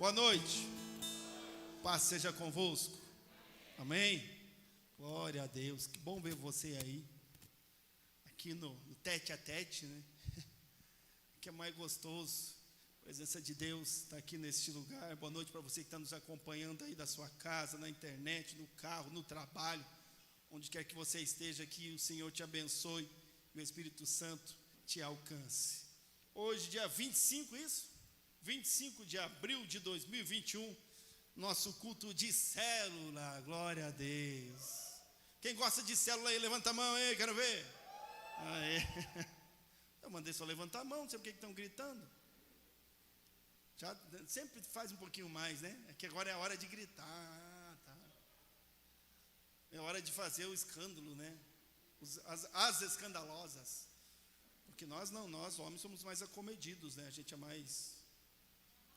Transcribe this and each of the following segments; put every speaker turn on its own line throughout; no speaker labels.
Boa noite. Paz seja convosco. Amém? Glória a Deus. Que bom ver você aí. Aqui no tete a tete, né? Que é mais gostoso. A presença de Deus está aqui neste lugar. Boa noite para você que está nos acompanhando aí da sua casa, na internet, no carro, no trabalho. Onde quer que você esteja aqui, o Senhor te abençoe e o Espírito Santo te alcance. Hoje, dia 25, isso? 25 de abril de 2021, nosso culto de célula, glória a Deus. Quem gosta de célula aí, levanta a mão aí, quero ver. Aí. Eu mandei só levantar a mão, não sei por que estão gritando. Já, sempre faz um pouquinho mais, né? É que agora é a hora de gritar, tá? É hora de fazer o escândalo, né? As escandalosas. Porque nós homens somos mais acomedidos, né? A gente é mais...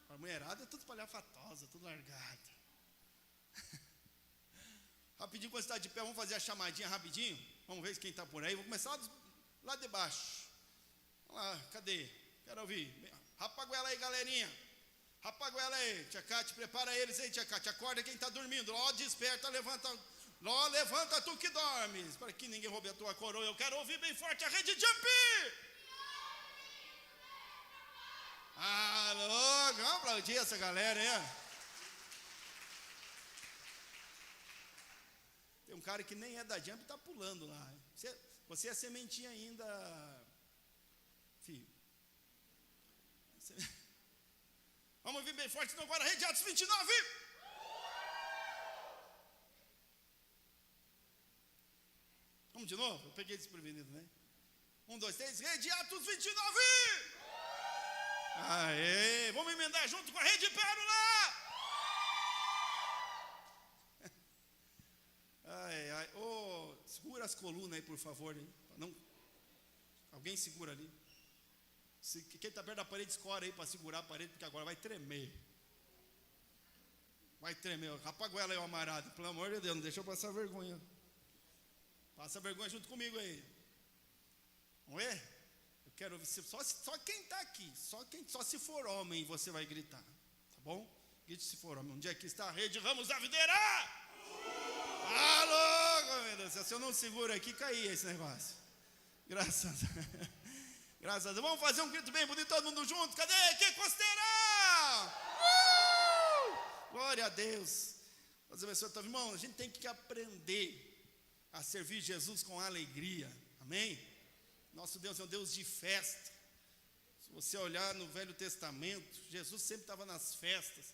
A mulherada é tudo palhafatosa, tudo largada. Rapidinho, quando você está de pé, vamos fazer a chamadinha rapidinho. Vamos ver quem está por aí. Vou começar lá de baixo. Vamos lá, cadê? Quero ouvir. Rapaguela aí, galerinha. Rapaguela aí. Tia Cátia, prepara eles aí, tia Cátia. Acorda quem está dormindo. Ó, desperta, levanta. Ó, levanta tu que dormes. Para que ninguém roube a tua coroa. Eu quero ouvir bem forte a rede jump. Alô, vamos aplaudir essa galera aí. Tem um cara que nem é da Jump e está pulando lá. Você é sementinha ainda, filho. Vamos vir bem forte, então agora, Rede Atos 29. Vamos de novo? Eu peguei desprevenido, né? 1, 2, 3, Rede Atos 29. Aê, vamos emendar junto com a Rede Pérola. Ai, ai, segura as colunas aí, por favor, hein? Não, alguém segura ali. Quem está perto da parede, escora aí para segurar a parede, porque agora vai tremer. Vai tremer. Rapaguela aí, o amarado, pelo amor de Deus, não deixa eu passar vergonha. Passa vergonha junto comigo aí. Vamos ver? Eu quero ouvir, só quem está aqui, só se for homem você vai gritar, tá bom? Grite se for homem. Onde é que está a Rede Ramos da Videira? Alô, meu Deus, se eu não seguro aqui, caía esse negócio. Graças a Deus. Vamos fazer um grito bem bonito, todo mundo junto. Cadê? Que costeira! Glória a Deus. Deus abençoe, irmão, a gente tem que aprender a servir Jesus com alegria, amém? Nosso Deus é um Deus de festa. Se você olhar no Velho Testamento, Jesus sempre estava nas festas.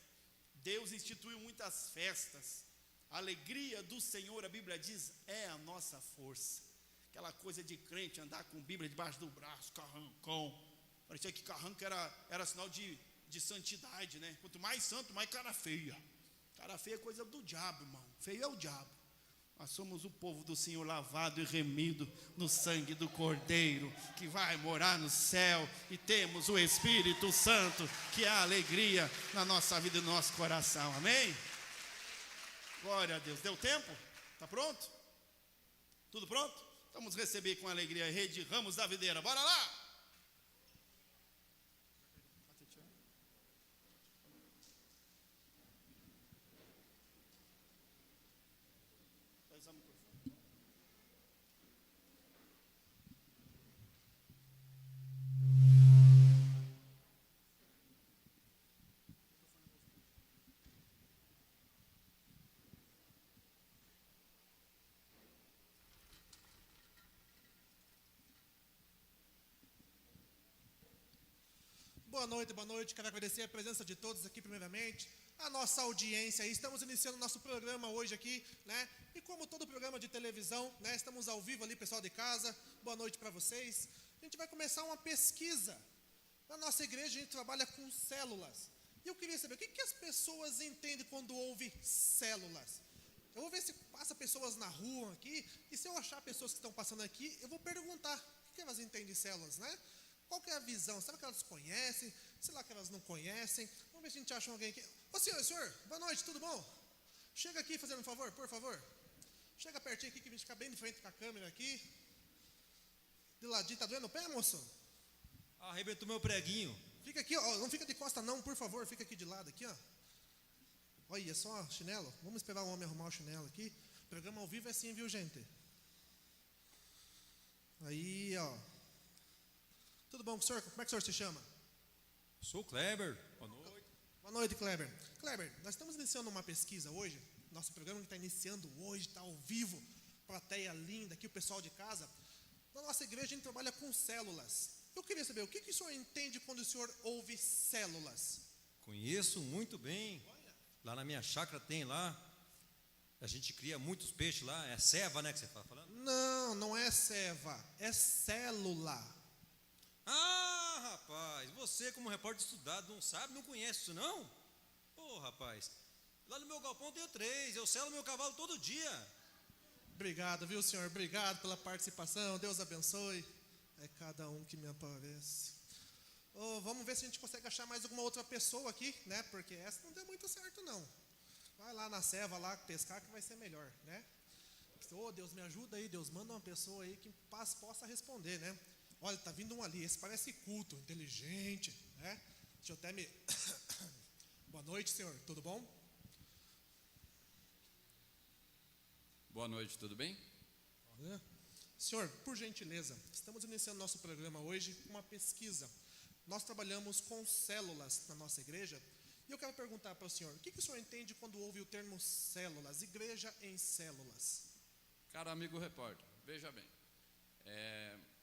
Deus instituiu muitas festas. A alegria do Senhor, a Bíblia diz, é a nossa força. Aquela coisa de crente, andar com Bíblia debaixo do braço, carrancão. Parecia que carranco era sinal de santidade, né? Quanto mais santo, mais cara feia. Cara feia é coisa do diabo, irmão. Feio é o diabo. Nós somos o povo do Senhor, lavado e remido no sangue do Cordeiro, que vai morar no céu, e temos o Espírito Santo, que é a alegria na nossa vida e no nosso coração, amém? Glória a Deus. Deu tempo? Está pronto? Tudo pronto? Vamos receber com alegria a Rede Ramos da Videira, bora lá!
Boa noite, quero agradecer a presença de todos aqui primeiramente, a nossa audiência, estamos iniciando nosso programa hoje aqui, né, e como todo programa de televisão, né, estamos ao vivo ali, pessoal de casa, boa noite para vocês. A gente vai começar uma pesquisa, na nossa igreja a gente trabalha com células, e eu queria saber, o que as pessoas entendem quando ouvem células? Eu vou ver se passa pessoas na rua aqui, e se eu achar pessoas que estão passando aqui, eu vou perguntar, o que elas entendem de células, né? Qual que é a visão? Será que elas conhecem? Será que elas não conhecem? Vamos ver se a gente acha alguém aqui. Ô senhor, boa noite, tudo bom? Chega aqui fazendo um favor, por favor. Chega pertinho aqui que a gente fica bem de frente com a câmera aqui. De ladinho, tá doendo o pé, moço?
Arrebentou meu preguinho.
Fica aqui, ó, não fica de costa não, por favor, fica aqui de lado aqui, ó. Olha só, chinelo. Vamos esperar o homem arrumar o chinelo aqui. Programa ao vivo é assim, viu, gente? Aí, ó. Tudo bom com o senhor? Como é que o senhor se chama?
Sou o Kleber. Boa noite.
Boa noite, Kleber. Kleber, nós estamos iniciando uma pesquisa hoje. Nosso programa que está iniciando hoje, está ao vivo. Plateia linda, aqui o pessoal de casa. Na nossa igreja a gente trabalha com células. Eu queria saber, o que o senhor entende quando o senhor ouve células?
Conheço muito bem. Lá na minha chácara tem lá. A gente cria muitos peixes lá. É ceva, né, que você está falando?
Não, não é ceva, é célula.
Ah, rapaz, você como repórter estudado não sabe, não conhece isso não? Ô, rapaz, lá no meu galpão eu tenho 3, eu selo meu cavalo todo dia.
Obrigado, viu, senhor? Obrigado pela participação, Deus abençoe. É cada um que me aparece. Vamos ver se a gente consegue achar mais alguma outra pessoa aqui, né? Porque essa não deu muito certo, não. Vai lá na ceva, lá pescar, que vai ser melhor, né? Deus, me ajuda aí, Deus, manda uma pessoa aí que possa responder, né? Olha, tá vindo um ali, esse parece culto, inteligente, né? Deixa eu até me... Boa noite, senhor, tudo bom?
Boa noite, tudo bem?
Senhor, por gentileza, estamos iniciando nosso programa hoje com uma pesquisa. Nós trabalhamos com células na nossa igreja e eu quero perguntar para o senhor, o que o senhor entende quando ouve o termo células, igreja em células?
Caro amigo repórter, veja bem,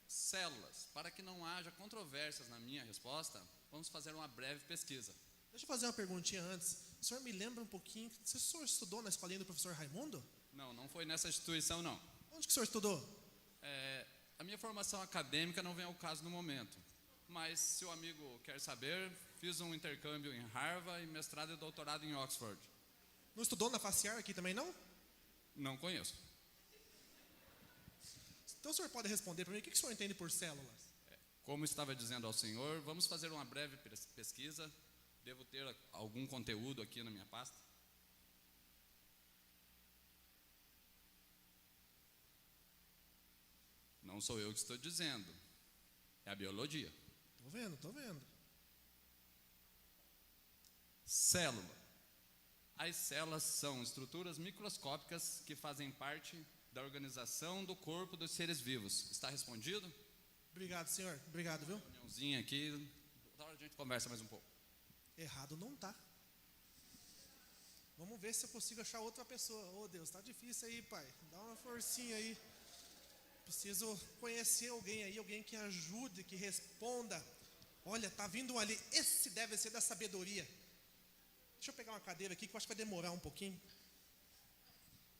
células, para que não haja controvérsias na minha resposta, vamos fazer uma breve pesquisa.
Deixa eu fazer uma perguntinha antes. O senhor me lembra um pouquinho, o senhor estudou na escolinha do professor Raimundo?
Não foi nessa instituição não.
Onde que o senhor estudou?
A minha formação acadêmica não vem ao caso no momento, mas se o amigo quer saber, fiz um intercâmbio em Harvard e mestrado e doutorado em Oxford.
Não estudou na Faciar aqui também não?
Não conheço.
Então o senhor pode responder para mim, o que o senhor entende por células?
Como estava dizendo ao senhor, vamos fazer uma breve pesquisa. Devo ter algum conteúdo aqui na minha pasta. Não sou eu que estou dizendo, é a biologia.
Tô vendo.
Célula. As células são estruturas microscópicas que fazem parte da organização do corpo dos seres vivos. Está respondido?
Obrigado, senhor. Obrigado, viu?
Reuniãozinha aqui, outra hora a gente conversa mais um pouco.
Errado não tá. Vamos ver se eu consigo achar outra pessoa. Deus, tá difícil aí, pai. Dá uma forcinha aí. Preciso conhecer alguém aí, alguém que ajude, que responda. Olha, tá vindo um ali. Esse deve ser da sabedoria. Deixa eu pegar uma cadeira aqui que eu acho que vai demorar um pouquinho.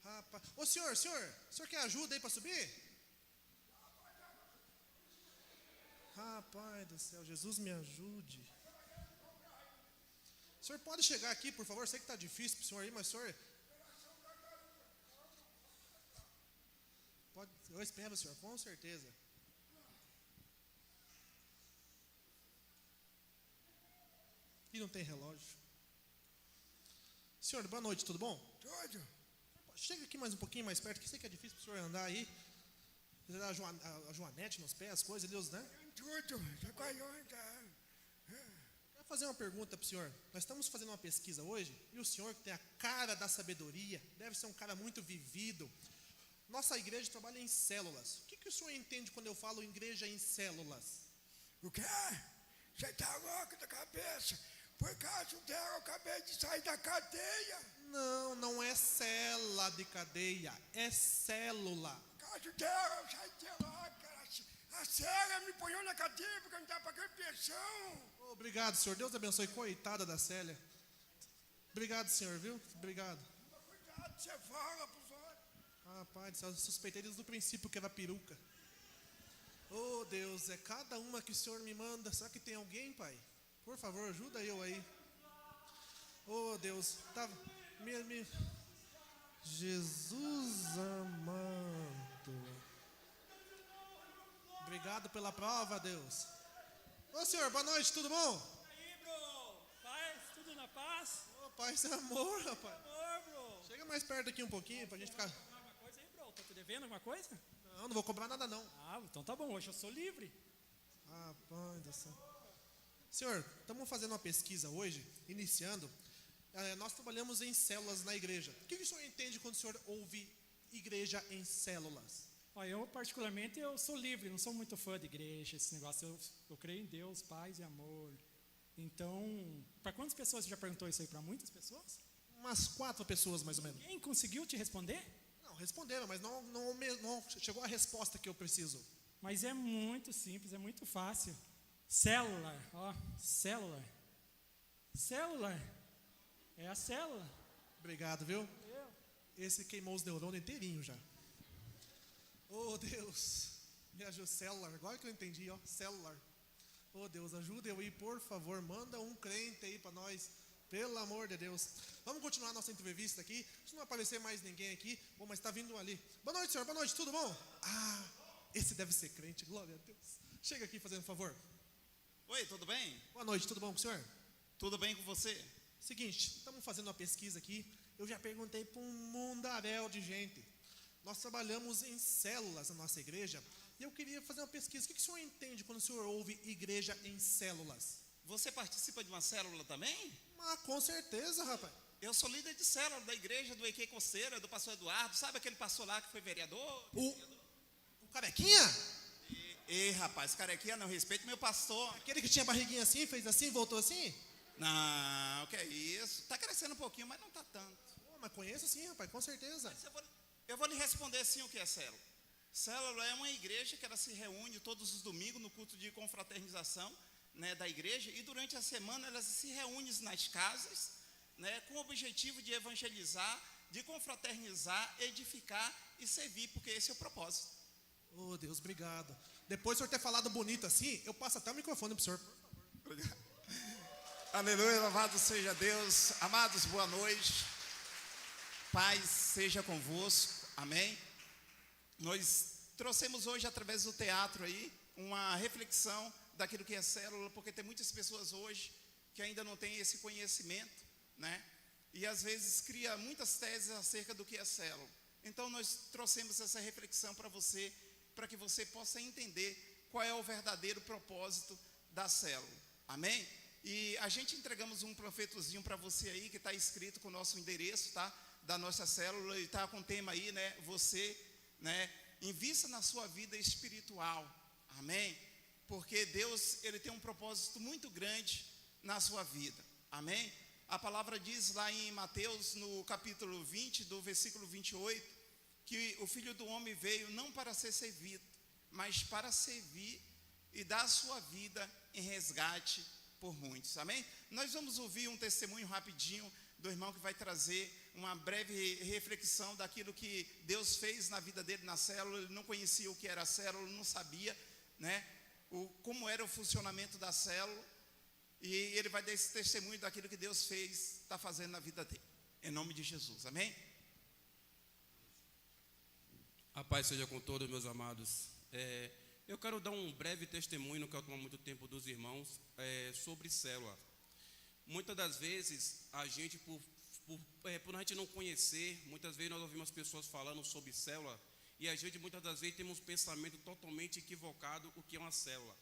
Rapaz. Ô senhor quer ajuda aí para subir? Rapaz do céu, Jesus me ajude. O senhor pode chegar aqui, por favor? Sei que está difícil para o senhor aí, mas o senhor... Pode... Eu espero, senhor, com certeza. E não tem relógio. Senhor, boa noite, tudo bom?
Tudo.
Chega aqui mais um pouquinho mais perto, que sei que é difícil para o senhor andar aí. A joanete nos pés, as coisas, Deus, né?
Tudo, já caiu andando.
Quero fazer uma pergunta para o senhor. Nós estamos fazendo uma pesquisa hoje, e o senhor, que tem a cara da sabedoria, deve ser um cara muito vivido. Nossa igreja trabalha em células. O que o senhor entende quando eu falo igreja em células?
O quê? Você tá louco da cabeça? Por causa dela, eu acabei de sair da cadeia.
Não é célula de cadeia, é célula.
Por causa dela, eu saí de lá, cara. A Célia me ponhou na cadeia porque eu não estava pagando pensão.
Obrigado, senhor. Deus abençoe. Coitada da Célia. Obrigado, senhor, viu? Obrigado.
Cuidado, você fala pros outros.
Rapaz, eu suspeitei desde o princípio que era peruca. Deus, é cada uma que o senhor me manda. Será que tem alguém, pai? Por favor, ajuda eu aí. Deus, tá... Jesus amado. Obrigado pela prova, Deus. Senhor, boa noite, tudo bom?
E aí, bro? Paz? Tudo na paz?
Paz e amor, rapaz.
Amor, bro.
Chega mais perto aqui um pouquinho pra gente ficar...
Alguma coisa aí, bro? Tá te devendo alguma coisa?
Não vou cobrar nada não.
Então tá bom, hoje eu sou livre.
Rapaz do céu. Senhor, estamos fazendo uma pesquisa hoje, iniciando. Nós trabalhamos em células na igreja. O que o senhor entende quando o senhor ouve igreja em células?
Olha, eu particularmente eu sou livre, não sou muito fã de igreja, esse negócio. Eu creio em Deus, paz e amor. Então, para quantas pessoas você já perguntou isso aí? Para muitas pessoas?
Umas 4 pessoas, mais ou menos.
Quem conseguiu te responder?
Não, responderam, mas não chegou a resposta que eu preciso.
Mas é muito simples, é muito fácil. Célula, ó, célula. Célula é a célula.
Obrigado, viu? Esse queimou os neurônios inteirinho já. Oh, Deus. Me ajuda, célula. Agora que eu entendi, ó, célula. Oh, Deus, ajuda eu aí, por favor. Manda um crente aí para nós. Pelo amor de Deus. Vamos continuar nossa entrevista aqui. Se não aparecer mais ninguém aqui. Bom, mas está vindo um ali. Boa noite, senhor. Boa noite, tudo bom? Ah, esse deve ser crente. Glória a Deus. Chega aqui fazendo um favor.
Oi, tudo bem?
Boa noite, tudo bom com o senhor?
Tudo bem com você?
Seguinte, estamos fazendo uma pesquisa aqui. Eu já perguntei para um mundaréu de gente. Nós trabalhamos em células na nossa igreja. E eu queria fazer uma pesquisa. O que o senhor entende quando o senhor ouve igreja em células?
Você participa de uma célula também?
Ah, com certeza, rapaz.
Eu sou líder de célula da igreja do EQ Coceira, do pastor Eduardo. Sabe aquele pastor lá que foi vereador?
O carequinha?
Ei, rapaz, carequinha, não respeito meu pastor.
Aquele que tinha barriguinha assim, fez assim, voltou assim?
Não, que é isso? Tá crescendo um pouquinho, mas não tá tanto.
Mas conheço sim, rapaz, com certeza.
Mas eu vou lhe responder sim o que é célula. Célula é uma igreja que ela se reúne todos os domingos no culto de confraternização, né, da igreja, e durante a semana elas se reúnem nas casas, né, com o objetivo de evangelizar, de confraternizar, edificar e servir, porque esse é o propósito.
Oh, Deus, obrigado. Depois do senhor ter falado bonito assim, eu passo até o microfone pro senhor.
Aleluia, louvado seja Deus. Amados, boa noite. Paz seja convosco. Amém. Nós trouxemos hoje, através do teatro aí, uma reflexão daquilo que é célula, porque tem muitas pessoas hoje que ainda não têm esse conhecimento, né? E às vezes cria muitas teses acerca do que é célula. Então nós trouxemos essa reflexão para você, para que você possa entender qual é o verdadeiro propósito da célula. Amém? E a gente entregamos um panfletozinho para você aí, que está escrito com o nosso endereço, tá? Da nossa célula, e está com o tema aí, né? Você, né? Invista na sua vida espiritual. Amém? Porque Deus, Ele tem um propósito muito grande na sua vida. Amém? A palavra diz lá em Mateus, no capítulo 20, do versículo 28, que o Filho do Homem veio não para ser servido, mas para servir e dar a sua vida em resgate por muitos. Amém? Nós vamos ouvir um testemunho rapidinho do irmão que vai trazer uma breve reflexão daquilo que Deus fez na vida dele na célula. Ele não conhecia o que era a célula, não sabia, né, como era o funcionamento da célula, e ele vai dar esse testemunho daquilo que Deus fez, está fazendo na vida dele, em nome de Jesus. Amém?
A paz seja com todos, meus amados. Eu quero dar um breve testemunho, não quero tomar muito tempo dos irmãos, sobre célula. Muitas das vezes, a gente, por a gente não conhecer, muitas vezes nós ouvimos pessoas falando sobre célula, e a gente, muitas das vezes, temos um pensamento totalmente equivocado o que é uma célula.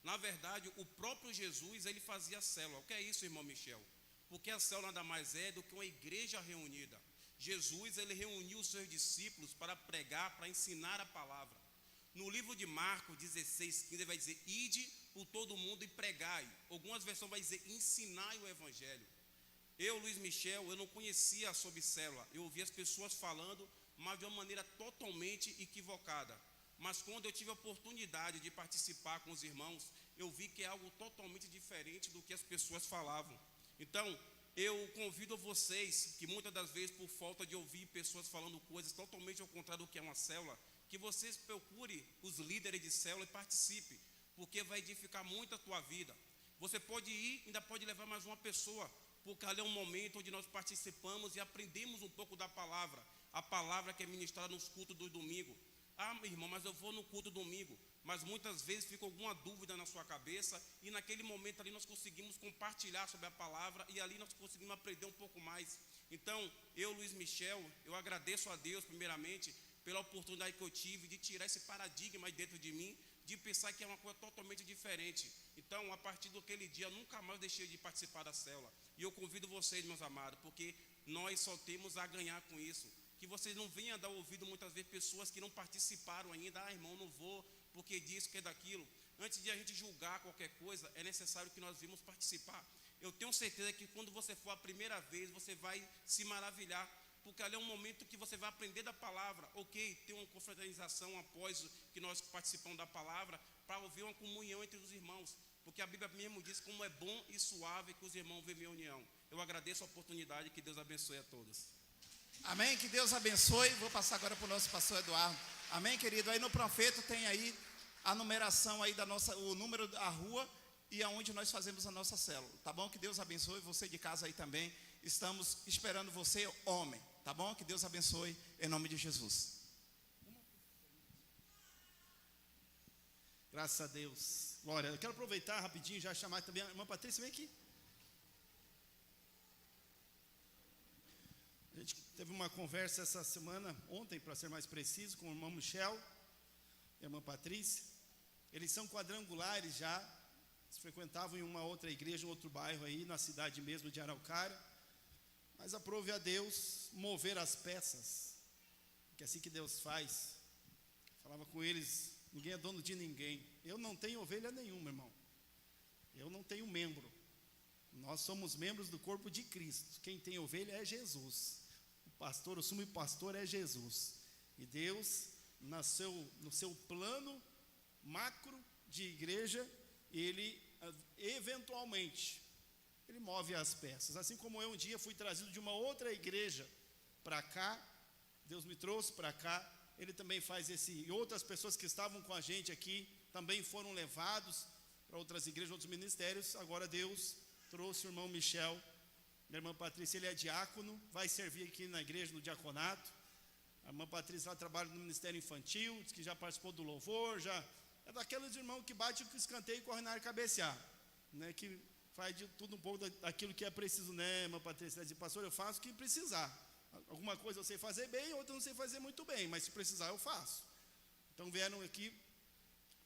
Na verdade, o próprio Jesus, ele fazia célula. O que é isso, irmão Michel? Porque a célula nada mais é do que uma igreja reunida. Jesus, ele reuniu os seus discípulos para pregar, para ensinar a palavra. No livro de Marcos 16:15, ele vai dizer: ide por todo mundo e pregai. Algumas versões vai dizer: ensinai o evangelho. Eu, Luiz Michel, eu não conhecia sobre célula. Eu ouvia as pessoas falando, mas de uma maneira totalmente equivocada. Mas quando eu tive a oportunidade de participar com os irmãos, eu vi que é algo totalmente diferente do que as pessoas falavam. Então, eu convido vocês, que muitas das vezes, por falta de ouvir pessoas falando coisas totalmente ao contrário do que é uma célula, que vocês procurem os líderes de célula e participe, porque vai edificar muito a tua vida. Você pode ir, ainda pode levar mais uma pessoa, porque ali é um momento onde nós participamos e aprendemos um pouco da palavra, a palavra que é ministrada nos cultos do domingo. Ah, meu irmão, mas eu vou no culto domingo. Mas muitas vezes fica alguma dúvida na sua cabeça, e naquele momento ali nós conseguimos compartilhar sobre a palavra, e ali nós conseguimos aprender um pouco mais. Então, eu, Luiz Michel, eu agradeço a Deus primeiramente pela oportunidade que eu tive de tirar esse paradigma aí dentro de mim de pensar que é uma coisa totalmente diferente. Então, a partir daquele dia, eu nunca mais deixei de participar da célula. E eu convido vocês, meus amados, porque nós só temos a ganhar com isso. Que vocês não venham dar ouvido muitas vezes pessoas que não participaram ainda. Irmão, não vou porque disso, que é daquilo. Antes de a gente julgar qualquer coisa, é necessário que nós vimos participar. Eu tenho certeza que quando você for a primeira vez, você vai se maravilhar, porque ali é um momento que você vai aprender da palavra. Ok, tem uma confraternização após que nós participamos da palavra, para ouvir uma comunhão entre os irmãos, porque a Bíblia mesmo diz como é bom e suave que os irmãos vivem em união. Eu agradeço a oportunidade, que Deus abençoe a todos.
Amém, que Deus abençoe. Vou passar agora para o nosso pastor Eduardo. Amém, querido. Aí no panfleto tem aí a numeração aí o número da rua e aonde nós fazemos a nossa célula, tá bom? Que Deus abençoe você de casa aí também. Estamos esperando você, homem, tá bom? Que Deus abençoe em nome de Jesus.
Graças a Deus. Glória. Eu quero aproveitar rapidinho, já chamar também a irmã Patrícia, vem aqui. A gente teve uma conversa essa semana, ontem, para ser mais preciso, com o irmão Michel e a irmã Patrícia. Eles são quadrangulares já, eles frequentavam em uma outra igreja, em outro bairro aí, na cidade mesmo de Araucária. Mas aprove a Deus mover as peças, que é assim que Deus faz. Falava com eles, ninguém é dono de ninguém. Eu não tenho ovelha nenhuma, irmão. Eu não tenho membro. Nós somos membros do corpo de Cristo. Quem tem ovelha é Jesus. O pastor, o sumo pastor é Jesus. E Deus, no seu plano macro de igreja, Ele eventualmente, Ele move as peças. Assim como eu um dia fui trazido de uma outra igreja para cá, Deus me trouxe para cá, Ele também faz e outras pessoas que estavam com a gente aqui, também foram levados para outras igrejas, outros ministérios. Agora Deus trouxe o irmão Michel, minha irmã Patrícia, ele é diácono, vai servir aqui na igreja, no diaconato. A irmã Patrícia lá trabalha no ministério infantil, diz que já participou do louvor, já é daqueles irmãos que bate o escanteio e corre na área cabecear, né, que faz de tudo um pouco daquilo que é preciso, né, irmã Patrícia? Ela diz, pastor, eu faço o que precisar. Alguma coisa eu sei fazer bem, outra eu não sei fazer muito bem, mas se precisar eu faço. Então vieram aqui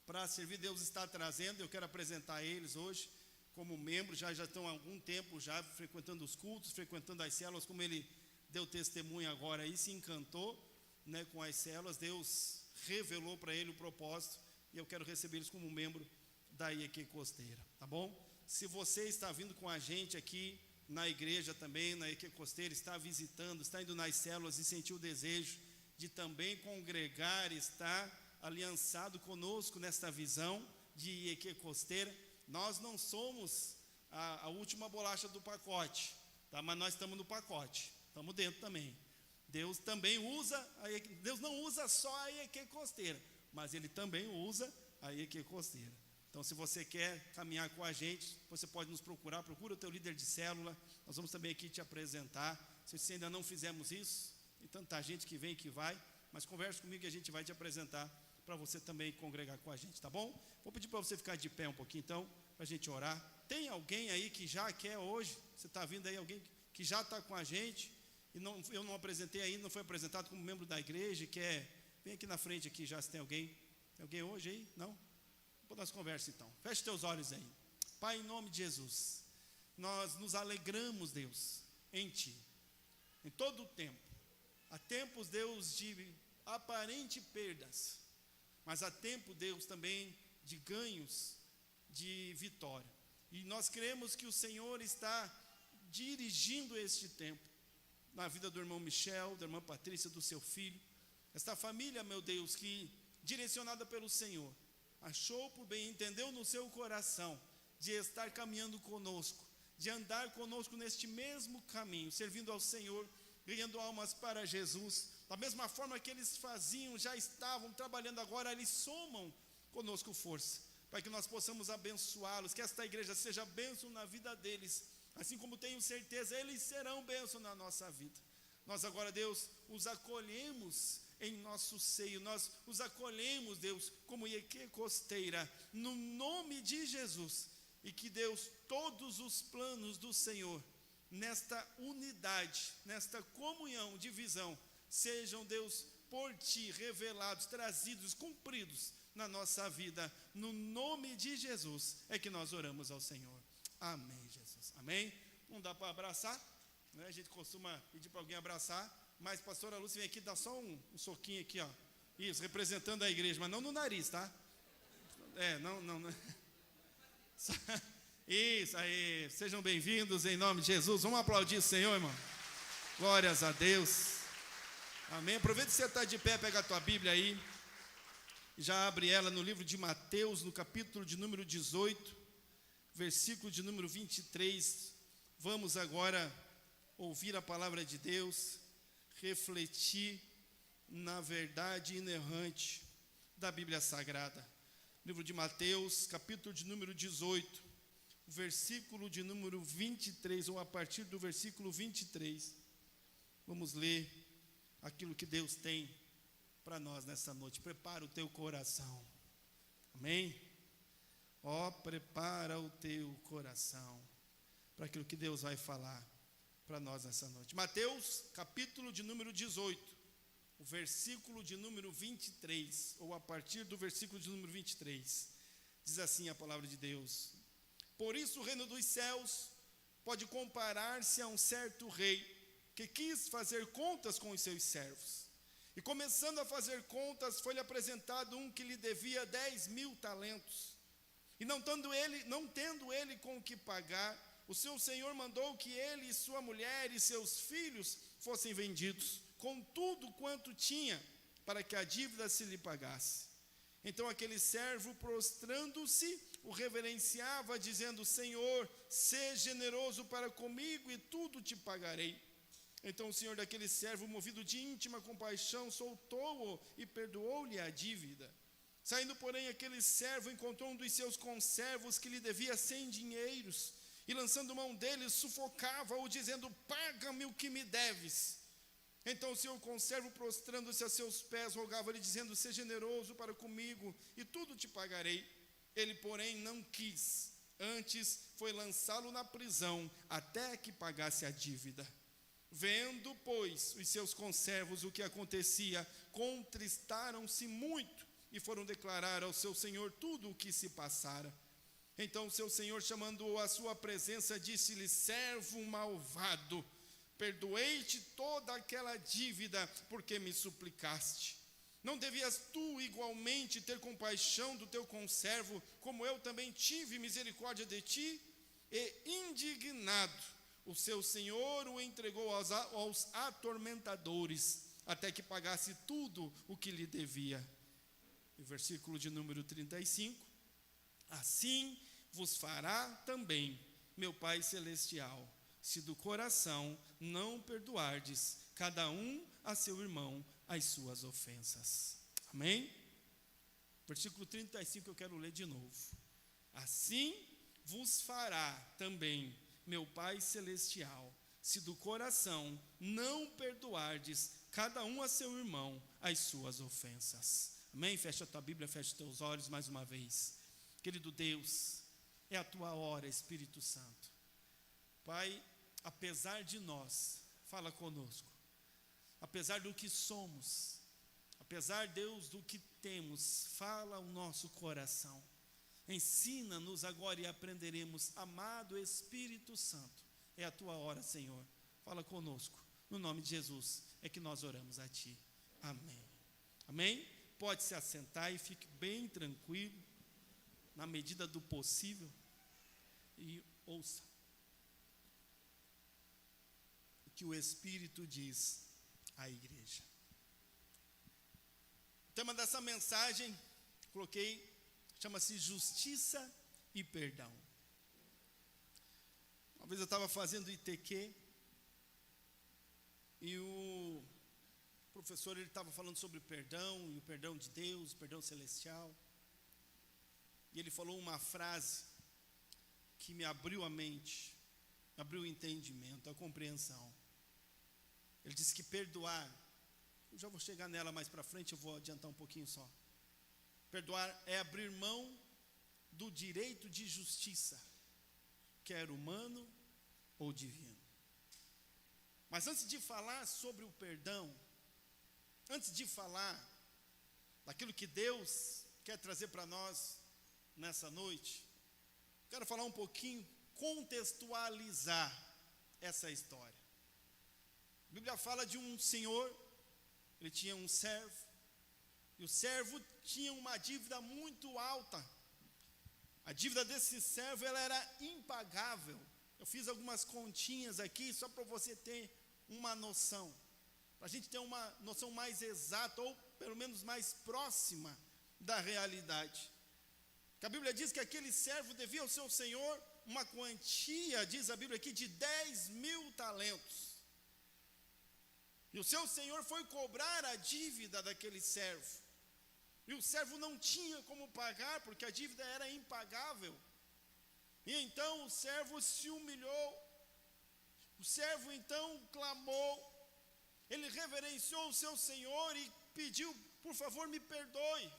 para servir, Deus está trazendo, eu quero apresentar eles hoje como membros, já estão há algum tempo já frequentando os cultos, frequentando as células, como ele deu testemunho agora aí, se encantou, né, com as células. Deus revelou para ele o propósito e eu quero receber eles como membro da IEQ Costeira, tá bom? Se você está vindo com a gente aqui na igreja também, na IEQ Costeira, está visitando, está indo nas células e sentiu o desejo de também congregar, estar aliançado conosco nesta visão de IEQ Costeira, nós não somos a última bolacha do pacote, tá? Mas nós estamos no pacote, estamos dentro também. Deus também usa, Deus não usa só a IEQ Costeira, mas Ele também usa a IEQ Costeira. Então, se você quer caminhar com a gente, você pode nos procurar, procura o teu líder de célula, nós vamos também aqui te apresentar. Se ainda não fizemos isso, tem tanta gente que vem e que vai, mas converse comigo que a gente vai te apresentar para você também congregar com a gente, tá bom? Vou pedir para você ficar de pé um pouquinho então, para a gente orar. Tem alguém aí que já quer hoje, você está vindo aí, alguém que já está com a gente, e eu não apresentei ainda, não foi apresentado como membro da igreja, vem aqui na frente aqui já, se tem alguém hoje aí? Não? Depois nós conversamos então, feche teus olhos aí. Pai, em nome de Jesus, nós nos alegramos, Deus, em Ti, em todo o tempo. Há tempos, Deus, de aparente perdas, mas há tempo, Deus, também de ganhos, de vitória. E nós cremos que o Senhor está dirigindo este tempo na vida do irmão Michel, da irmã Patrícia, do seu filho. Esta família, meu Deus, que direcionada pelo Senhor, achou por bem, entendeu no seu coração de estar caminhando conosco, de andar conosco neste mesmo caminho, servindo ao Senhor, ganhando almas para Jesus. Da mesma forma que eles faziam, já estavam trabalhando agora, eles somam conosco força, para que nós possamos abençoá-los, que esta igreja seja bênção na vida deles, assim como tenho certeza, eles serão bênção na nossa vida. Nós agora, Deus, os acolhemos em nosso seio, nós os acolhemos, Deus, como IEQ Costeira, no nome de Jesus, e que, Deus, todos os planos do Senhor, nesta unidade, nesta comunhão de visão, sejam, Deus, por Ti revelados, trazidos, cumpridos na nossa vida. No nome de Jesus é que nós oramos ao Senhor. Amém, Jesus. Amém? Não dá para abraçar, né? A gente costuma pedir para alguém abraçar, mas pastora Lúcia vem aqui, dá só um soquinho aqui, ó. Isso, representando a igreja, mas não no nariz, tá? Não. Isso aí, sejam bem-vindos em nome de Jesus. Vamos aplaudir o Senhor, irmão. Glórias a Deus. Amém. Aproveita que você está de pé, pega a tua Bíblia aí. Já abre ela no livro de Mateus, no capítulo de número 18, versículo de número 23. Vamos agora ouvir a palavra de Deus, refletir na verdade inerrante da Bíblia Sagrada. Livro de Mateus, capítulo de número 18, versículo de número 23, ou a partir do versículo 23. Vamos ler aquilo que Deus tem para nós nessa noite. Prepara o teu coração. Amém? Prepara o teu coração para aquilo que Deus vai falar para nós nessa noite. Mateus, capítulo de número 18, o versículo de número 23, ou a partir do versículo de número 23, diz assim a palavra de Deus: por isso o reino dos céus pode comparar-se a um certo rei que quis fazer contas com os seus servos. E começando a fazer contas, foi-lhe apresentado um que lhe devia 10.000 talentos. E não tendo ele com o que pagar, o seu senhor mandou que ele e sua mulher e seus filhos fossem vendidos, com tudo quanto tinha, para que a dívida se lhe pagasse. Então aquele servo, prostrando-se, o reverenciava, dizendo: Senhor, seja generoso para comigo e tudo te pagarei. Então o senhor daquele servo, movido de íntima compaixão, soltou-o e perdoou-lhe a dívida. Saindo, porém, aquele servo encontrou um dos seus conservos que lhe devia 100 dinheiros, e lançando mão dele, sufocava-o, dizendo: paga-me o que me deves. Então o seu conservo, prostrando-se a seus pés, rogava-lhe, dizendo: seja generoso para comigo e tudo te pagarei. Ele, porém, não quis, antes foi lançá-lo na prisão até que pagasse a dívida. Vendo, pois, os seus conservos o que acontecia, contristaram-se muito e foram declarar ao seu senhor tudo o que se passara. Então o seu senhor, chamando-o à sua presença, disse-lhe: servo malvado, perdoei-te toda aquela dívida porque me suplicaste. Não devias tu igualmente ter compaixão do teu conservo, como eu também tive misericórdia de ti? E indignado, o seu senhor o entregou aos atormentadores, até que pagasse tudo o que lhe devia. E versículo de número 35, assim vos fará também meu Pai Celestial, se do coração não perdoardes cada um a seu irmão as suas ofensas. Amém? Versículo 35 eu quero ler de novo. Assim vos fará também meu Pai Celestial, se do coração não perdoardes cada um a seu irmão as suas ofensas. Amém? Fecha a tua Bíblia, fecha os teus olhos mais uma vez. Querido Deus, é a tua hora, Espírito Santo. Pai, apesar de nós, fala conosco. Apesar do que somos, apesar, Deus, do que temos, fala o nosso coração. Ensina-nos agora e aprenderemos. Amado Espírito Santo, é a tua hora, Senhor. Fala conosco. No nome de Jesus é que nós oramos a ti. Amém. Amém? Pode se assentar e fique bem tranquilo, na medida do possível, e ouça o que o Espírito diz à igreja. O tema dessa mensagem, coloquei, chama-se Justiça e Perdão. Uma vez eu estava fazendo ITQ, e o professor ele estava falando sobre perdão, e o perdão de Deus, o perdão celestial. E ele falou uma frase que me abriu a mente, abriu o entendimento, a compreensão. Ele disse que perdoar, eu já vou chegar nela mais para frente, eu vou adiantar um pouquinho só. Perdoar é abrir mão do direito de justiça, quer humano ou divino. Mas antes de falar sobre o perdão, antes de falar daquilo que Deus quer trazer para nós nessa noite, quero falar um pouquinho, contextualizar essa história. A Bíblia fala de um senhor, ele tinha um servo, e o servo tinha uma dívida muito alta. A dívida desse servo, ela era impagável. Eu fiz algumas continhas aqui, só para você ter uma noção, para a gente ter uma noção mais exata, ou pelo menos mais próxima da realidade. Que a Bíblia diz que aquele servo devia ao seu senhor uma quantia, diz a Bíblia aqui, de 10.000 talentos. E o seu senhor foi cobrar a dívida daquele servo. E o servo não tinha como pagar, porque a dívida era impagável. E então o servo se humilhou. O servo então clamou. Ele reverenciou o seu senhor e pediu: por favor, me perdoe.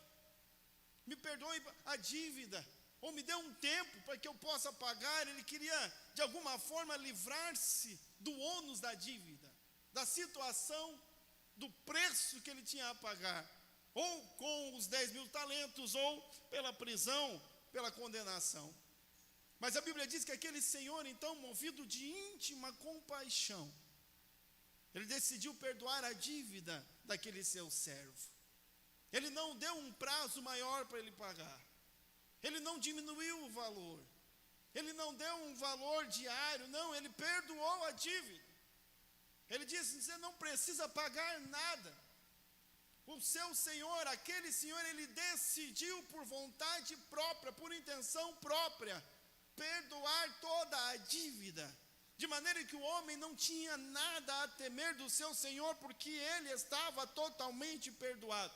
Me perdoe a dívida. Ou me dê um tempo para que eu possa pagar. Ele queria, de alguma forma, livrar-se do ônus da dívida, da situação, do preço que ele tinha a pagar. Ou com os 10.000 talentos, ou pela prisão, pela condenação. Mas a Bíblia diz que aquele senhor, então, movido de íntima compaixão, ele decidiu perdoar a dívida daquele seu servo. Ele não deu um prazo maior para ele pagar. Ele não diminuiu o valor. Ele não deu um valor diário, não, ele perdoou a dívida. Ele disse: você não precisa pagar nada. O seu senhor, aquele senhor, ele decidiu por vontade própria, por intenção própria, perdoar toda a dívida, de maneira que o homem não tinha nada a temer do seu senhor, porque ele estava totalmente perdoado.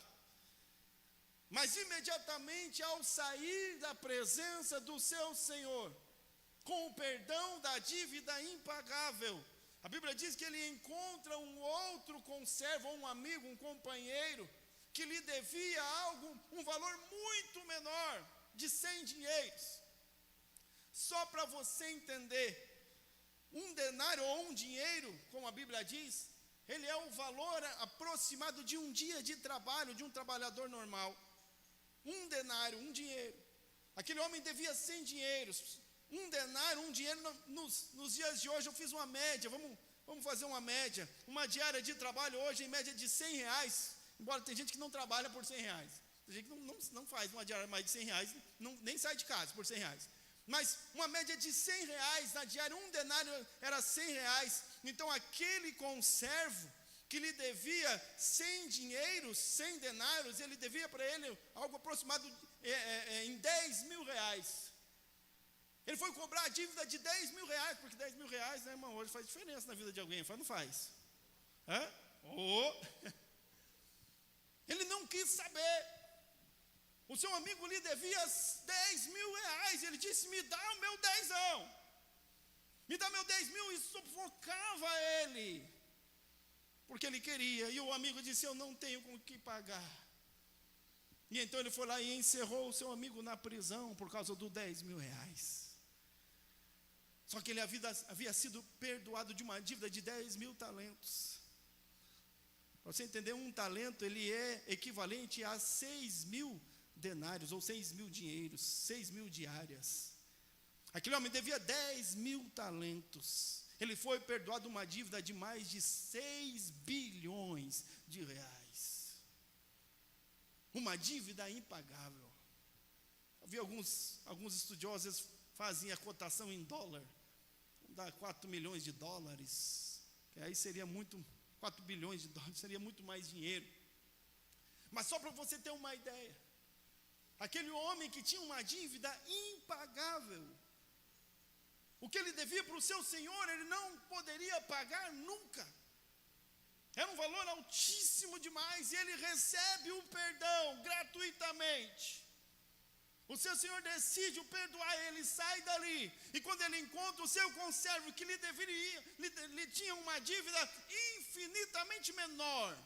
Mas imediatamente ao sair da presença do seu senhor, com o perdão da dívida impagável, a Bíblia diz que ele encontra um outro conservo, ou um amigo, um companheiro, que lhe devia algo, um valor muito menor, de 100 dinheiros. Só para você entender, um denário ou um dinheiro, como a Bíblia diz, ele é o valor aproximado de um dia de trabalho de um trabalhador normal. Um denário, um dinheiro. Aquele homem devia 100 dinheiros. Um denário, um dinheiro, nos dias de hoje eu fiz uma média, vamos fazer uma média. Uma diária de trabalho hoje em média de 100 reais, embora tem gente que não trabalha por 100 reais. Tem gente que não faz uma diária mais de 100 reais, nem sai de casa por 100 reais. Mas uma média de 100 reais na diária, um denário era 100 reais. Então aquele conservo que lhe devia 100 dinheiros, 100 denários, ele devia para ele algo aproximado em 10.000 reais. Ele foi cobrar a dívida de 10.000 reais, porque 10.000 reais, né, irmão, hoje faz diferença na vida de alguém, não faz? Hã? Oh. Ele não quis saber. O seu amigo lhe devia 10.000 reais, ele disse: me dá o meu 10ão, me dá meu 10.000, e sufocava ele, porque ele queria, e o amigo disse: eu não tenho com o que pagar. E então ele foi lá e encerrou o seu amigo na prisão, por causa dos 10.000 reais. Só que ele havia sido perdoado de uma dívida de 10.000 talentos. Para você entender, um talento, ele é equivalente a 6.000 denários, ou 6.000 dinheiros, 6.000 diárias. Aquele homem devia 10.000 talentos. Ele foi perdoado uma dívida de mais de 6 bilhões de reais. Uma dívida impagável. Havia alguns estudiosos fazem a cotação em dólar, dá 4 milhões de dólares, que aí seria 4 bilhões de dólares, seria muito mais dinheiro. Mas só para você ter uma ideia, aquele homem que tinha uma dívida impagável, o que ele devia para o seu senhor, ele não poderia pagar nunca. Era um valor altíssimo demais, e ele recebe o perdão gratuitamente. O seu senhor decide o perdoar, ele sai dali, e quando ele encontra o seu conservo que lhe tinha uma dívida infinitamente menor,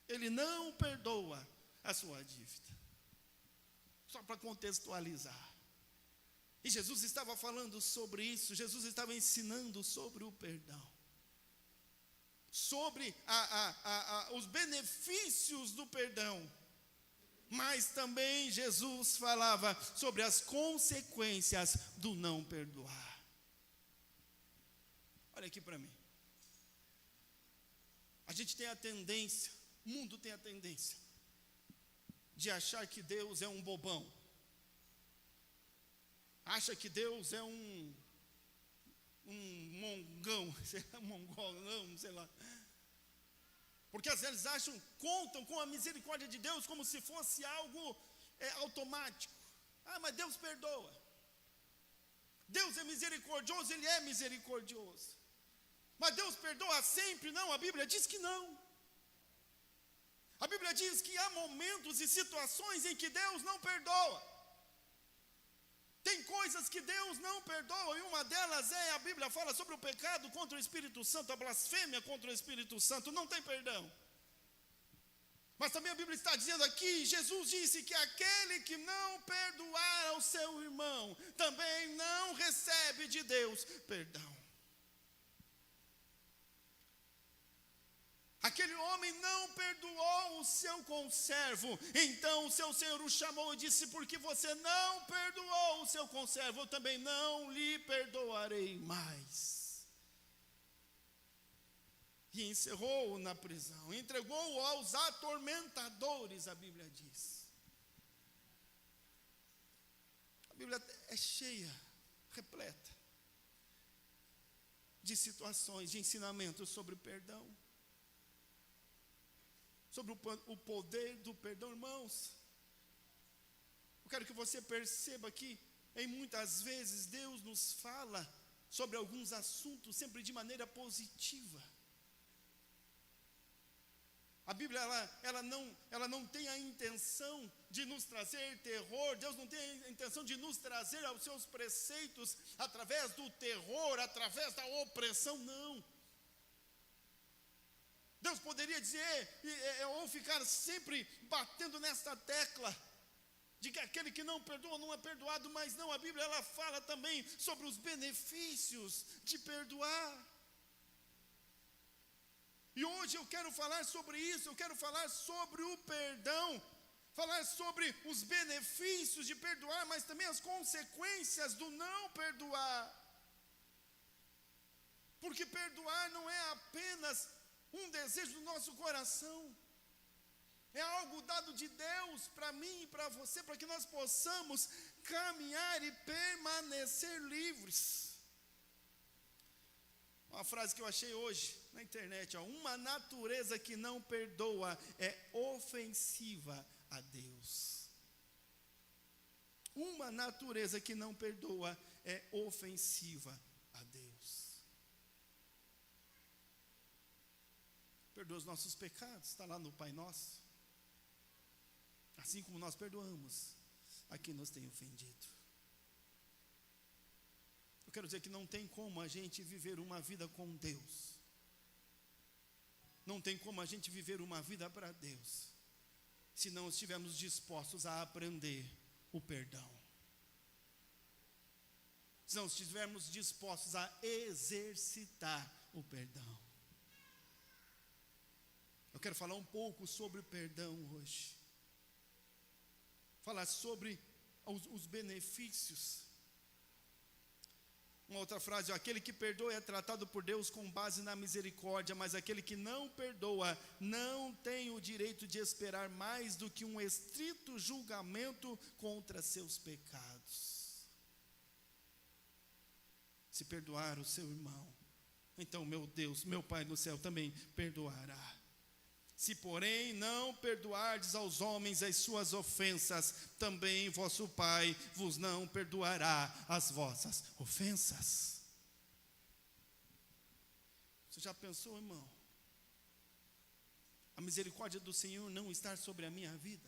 ele não perdoa a sua dívida. Só para contextualizar. E Jesus estava falando sobre isso, Jesus estava ensinando sobre o perdão, sobre os benefícios do perdão. mas também Jesus falava sobre as consequências do não perdoar. Olha aqui para mim. A gente tem a tendência, o mundo tem a tendência de achar que Deus é um bobão. Acha que Deus é um mongão, mongolão, sei lá. Porque às vezes contam com a misericórdia de Deus como se fosse algo automático. Mas Deus perdoa. Deus é misericordioso, Ele é misericordioso. Mas Deus perdoa sempre? Não, a Bíblia diz que não. A Bíblia diz que há momentos e situações em que Deus não perdoa. Tem coisas que Deus não perdoa, e uma delas a Bíblia fala sobre o pecado contra o Espírito Santo, a blasfêmia contra o Espírito Santo, não tem perdão. Mas também a Bíblia está dizendo aqui, Jesus disse que aquele que não perdoar ao seu irmão, também não recebe de Deus perdão. Aquele homem não perdoou o seu conservo, então o seu senhor o chamou e disse: porque você não perdoou o seu conservo, eu também não lhe perdoarei mais. E encerrou-o na prisão, entregou-o aos atormentadores, a Bíblia diz. A Bíblia é cheia, repleta de situações, de ensinamentos sobre perdão. Sobre o poder do perdão, irmãos. Eu quero que você perceba que, em muitas vezes, Deus nos fala sobre alguns assuntos sempre de maneira positiva. A Bíblia, ela não tem a intenção de nos trazer terror. Deus não tem a intenção de nos trazer aos seus preceitos através do terror, através da opressão, não. Deus poderia dizer, ou ficar sempre batendo nesta tecla, de que aquele que não perdoa não é perdoado, mas não, a Bíblia ela fala também sobre os benefícios de perdoar. E hoje eu quero falar sobre isso, eu quero falar sobre o perdão, falar sobre os benefícios de perdoar, mas também as consequências do não perdoar. Porque perdoar não é apenas um desejo do nosso coração, é algo dado de Deus para mim e para você, para que nós possamos caminhar e permanecer livres. Uma frase que eu achei hoje na internet, uma natureza que não perdoa é ofensiva a Deus. Uma natureza que não perdoa é ofensiva a Deus. Perdoa os nossos pecados, está lá no Pai Nosso. Assim como nós perdoamos a quem nos tem ofendido. Eu quero dizer que não tem como a gente viver uma vida com Deus. Não tem como a gente viver uma vida para Deus, se não estivermos dispostos a aprender o perdão. Se não estivermos dispostos a exercitar o perdão. Eu quero falar um pouco sobre o perdão hoje. Falar sobre os benefícios. Uma outra frase, aquele que perdoa é tratado por Deus com base na misericórdia, mas aquele que não perdoa não tem o direito de esperar mais do que um estrito julgamento contra seus pecados. Se perdoar o seu irmão, então meu Deus, meu Pai no céu também perdoará. Se, porém, não perdoardes aos homens as suas ofensas, também vosso Pai vos não perdoará as vossas ofensas. Você já pensou, irmão? A misericórdia do Senhor não estar sobre a minha vida?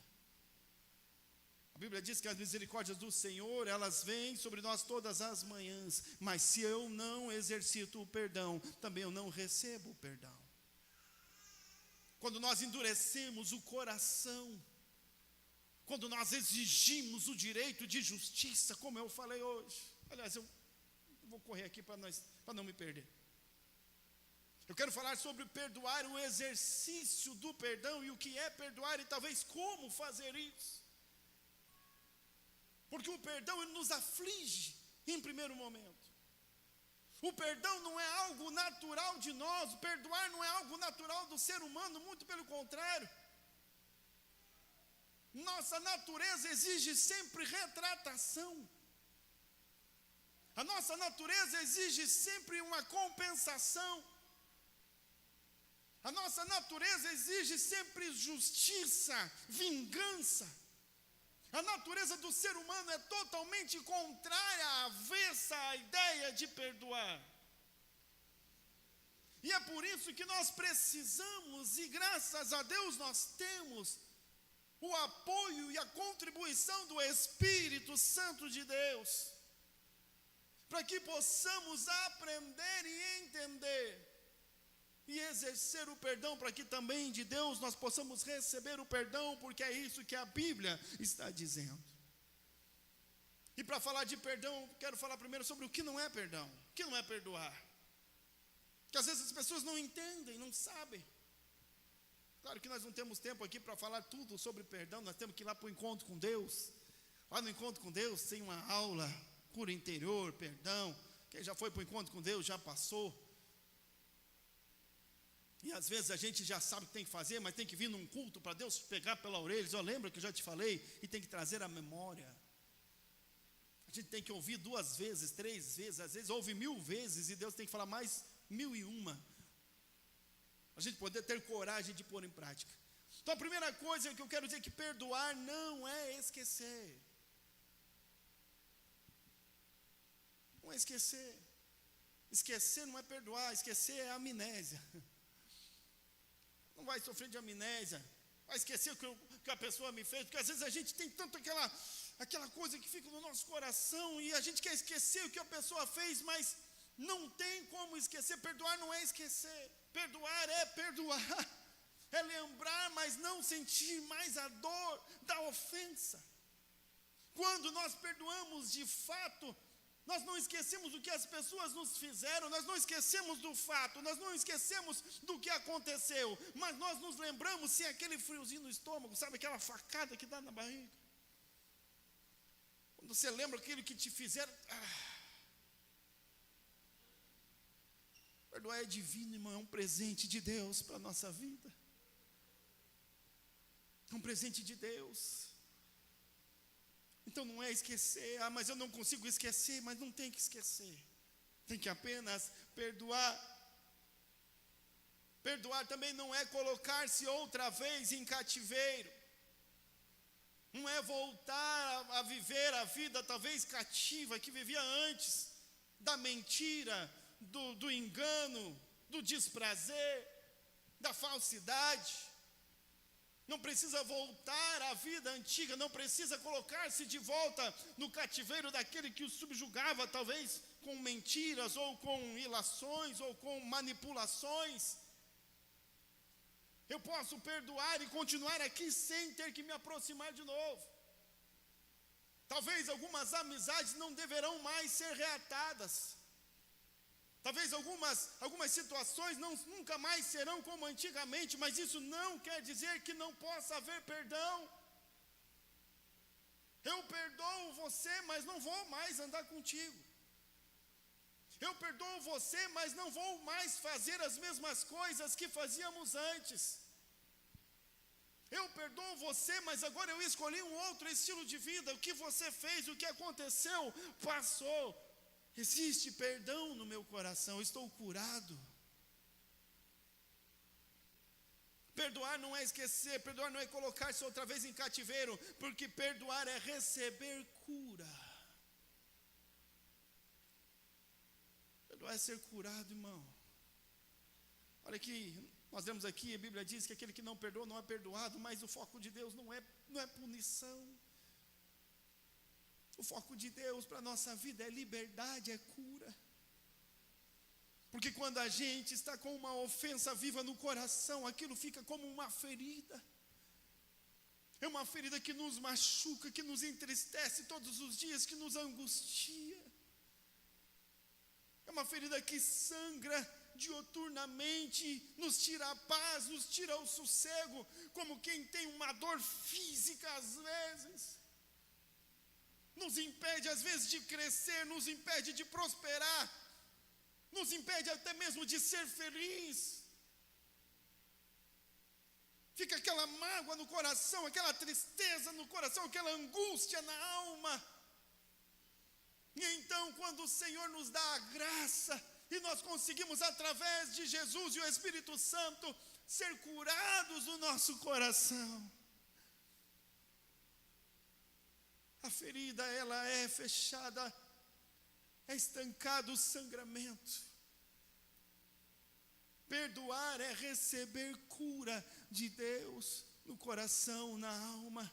A Bíblia diz que as misericórdias do Senhor, elas vêm sobre nós todas as manhãs. Mas se eu não exercito o perdão, também eu não recebo o perdão. Quando nós endurecemos o coração, quando nós exigimos o direito de justiça, como eu falei hoje. Aliás, eu vou correr aqui para não me perder. Eu quero falar sobre perdoar, o exercício do perdão e o que é perdoar e talvez como fazer isso. Porque o perdão ele nos aflige em primeiro momento. O perdão não é algo natural de nós, perdoar não é algo natural do ser humano, muito pelo contrário. Nossa natureza exige sempre retratação. A nossa natureza exige sempre uma compensação. A nossa natureza exige sempre justiça, vingança. A natureza do ser humano é totalmente contrária, avessa à ideia de perdoar. E é por isso que nós precisamos, e graças a Deus nós temos, o apoio e a contribuição do Espírito Santo de Deus, para que possamos aprender e entender, e exercer o perdão, para que também de Deus nós possamos receber o perdão, porque é isso que a Bíblia está dizendo. E para falar de perdão, quero falar primeiro sobre o que não é perdão, o que não é perdoar. Que às vezes as pessoas não entendem, não sabem. Claro que nós não temos tempo aqui para falar tudo sobre perdão, nós temos que ir lá para o encontro com Deus. Lá no encontro com Deus tem uma aula, cura interior, perdão. Quem já foi para o encontro com Deus já passou. E às vezes a gente já sabe o que tem que fazer, mas tem que vir num culto para Deus pegar pela orelha e dizer, lembra que eu já te falei? E tem que trazer a memória. A gente tem que ouvir 2 vezes, 3 vezes, às vezes ouve 1000 vezes e Deus tem que falar mais 1001. A gente poder ter coragem de pôr em prática. Então a primeira coisa que eu quero dizer é que perdoar não é esquecer. Não é esquecer. Esquecer não é perdoar, esquecer é amnésia. Não vai sofrer de amnésia, vai esquecer o que a pessoa me fez, porque às vezes a gente tem tanto aquela coisa que fica no nosso coração, e a gente quer esquecer o que a pessoa fez, mas não tem como esquecer. Perdoar não é esquecer, perdoar é perdoar, é lembrar, mas não sentir mais a dor da ofensa. Quando nós perdoamos de fato, nós não esquecemos do que as pessoas nos fizeram, nós não esquecemos do fato, nós não esquecemos do que aconteceu, mas nós nos lembramos sem aquele friozinho no estômago, sabe aquela facada que dá na barriga? Quando você lembra aquilo que te fizeram, perdoar é divino, irmão, é um presente de Deus para a nossa vida, é um presente de Deus. Então não é esquecer, mas eu não consigo esquecer, mas não tem que esquecer, tem que apenas perdoar. Perdoar também não é colocar-se outra vez em cativeiro, não é voltar a viver a vida talvez cativa que vivia antes, da mentira, do engano, do desprazer, da falsidade. Não precisa voltar à vida antiga, não precisa colocar-se de volta no cativeiro daquele que o subjugava, talvez com mentiras, ou com ilações, ou com manipulações. Eu posso perdoar e continuar aqui sem ter que me aproximar de novo. Talvez algumas amizades não deverão mais ser reatadas. Talvez algumas situações nunca mais serão como antigamente, mas isso não quer dizer que não possa haver perdão. Eu perdoo você, mas não vou mais andar contigo. Eu perdoo você, mas não vou mais fazer as mesmas coisas que fazíamos antes. Eu perdoo você, mas agora eu escolhi um outro estilo de vida. O que você fez, o que aconteceu, passou. Existe perdão no meu coração, eu estou curado. Perdoar não é esquecer, perdoar não é colocar-se outra vez em cativeiro, porque perdoar é receber cura. Perdoar é ser curado, irmão. Olha aqui, nós vemos aqui, a Bíblia diz que aquele que não perdoa não é perdoado, mas o foco de Deus não é punição. O foco de Deus para a nossa vida é liberdade, é cura. Porque quando a gente está com uma ofensa viva no coração, aquilo fica como uma ferida. É uma ferida que nos machuca, que nos entristece todos os dias, que nos angustia. É uma ferida que sangra dioturnamente, nos tira a paz, nos tira o sossego, como quem tem uma dor física às vezes. Nos impede às vezes de crescer, nos impede de prosperar, nos impede até mesmo de ser feliz. Fica aquela mágoa no coração, aquela tristeza no coração, aquela angústia na alma. E então, quando o Senhor nos dá a graça, e nós conseguimos, através de Jesus e o Espírito Santo, ser curados no nosso coração, a ferida, ela é fechada, é estancado o sangramento. Perdoar é receber cura de Deus no coração, na alma,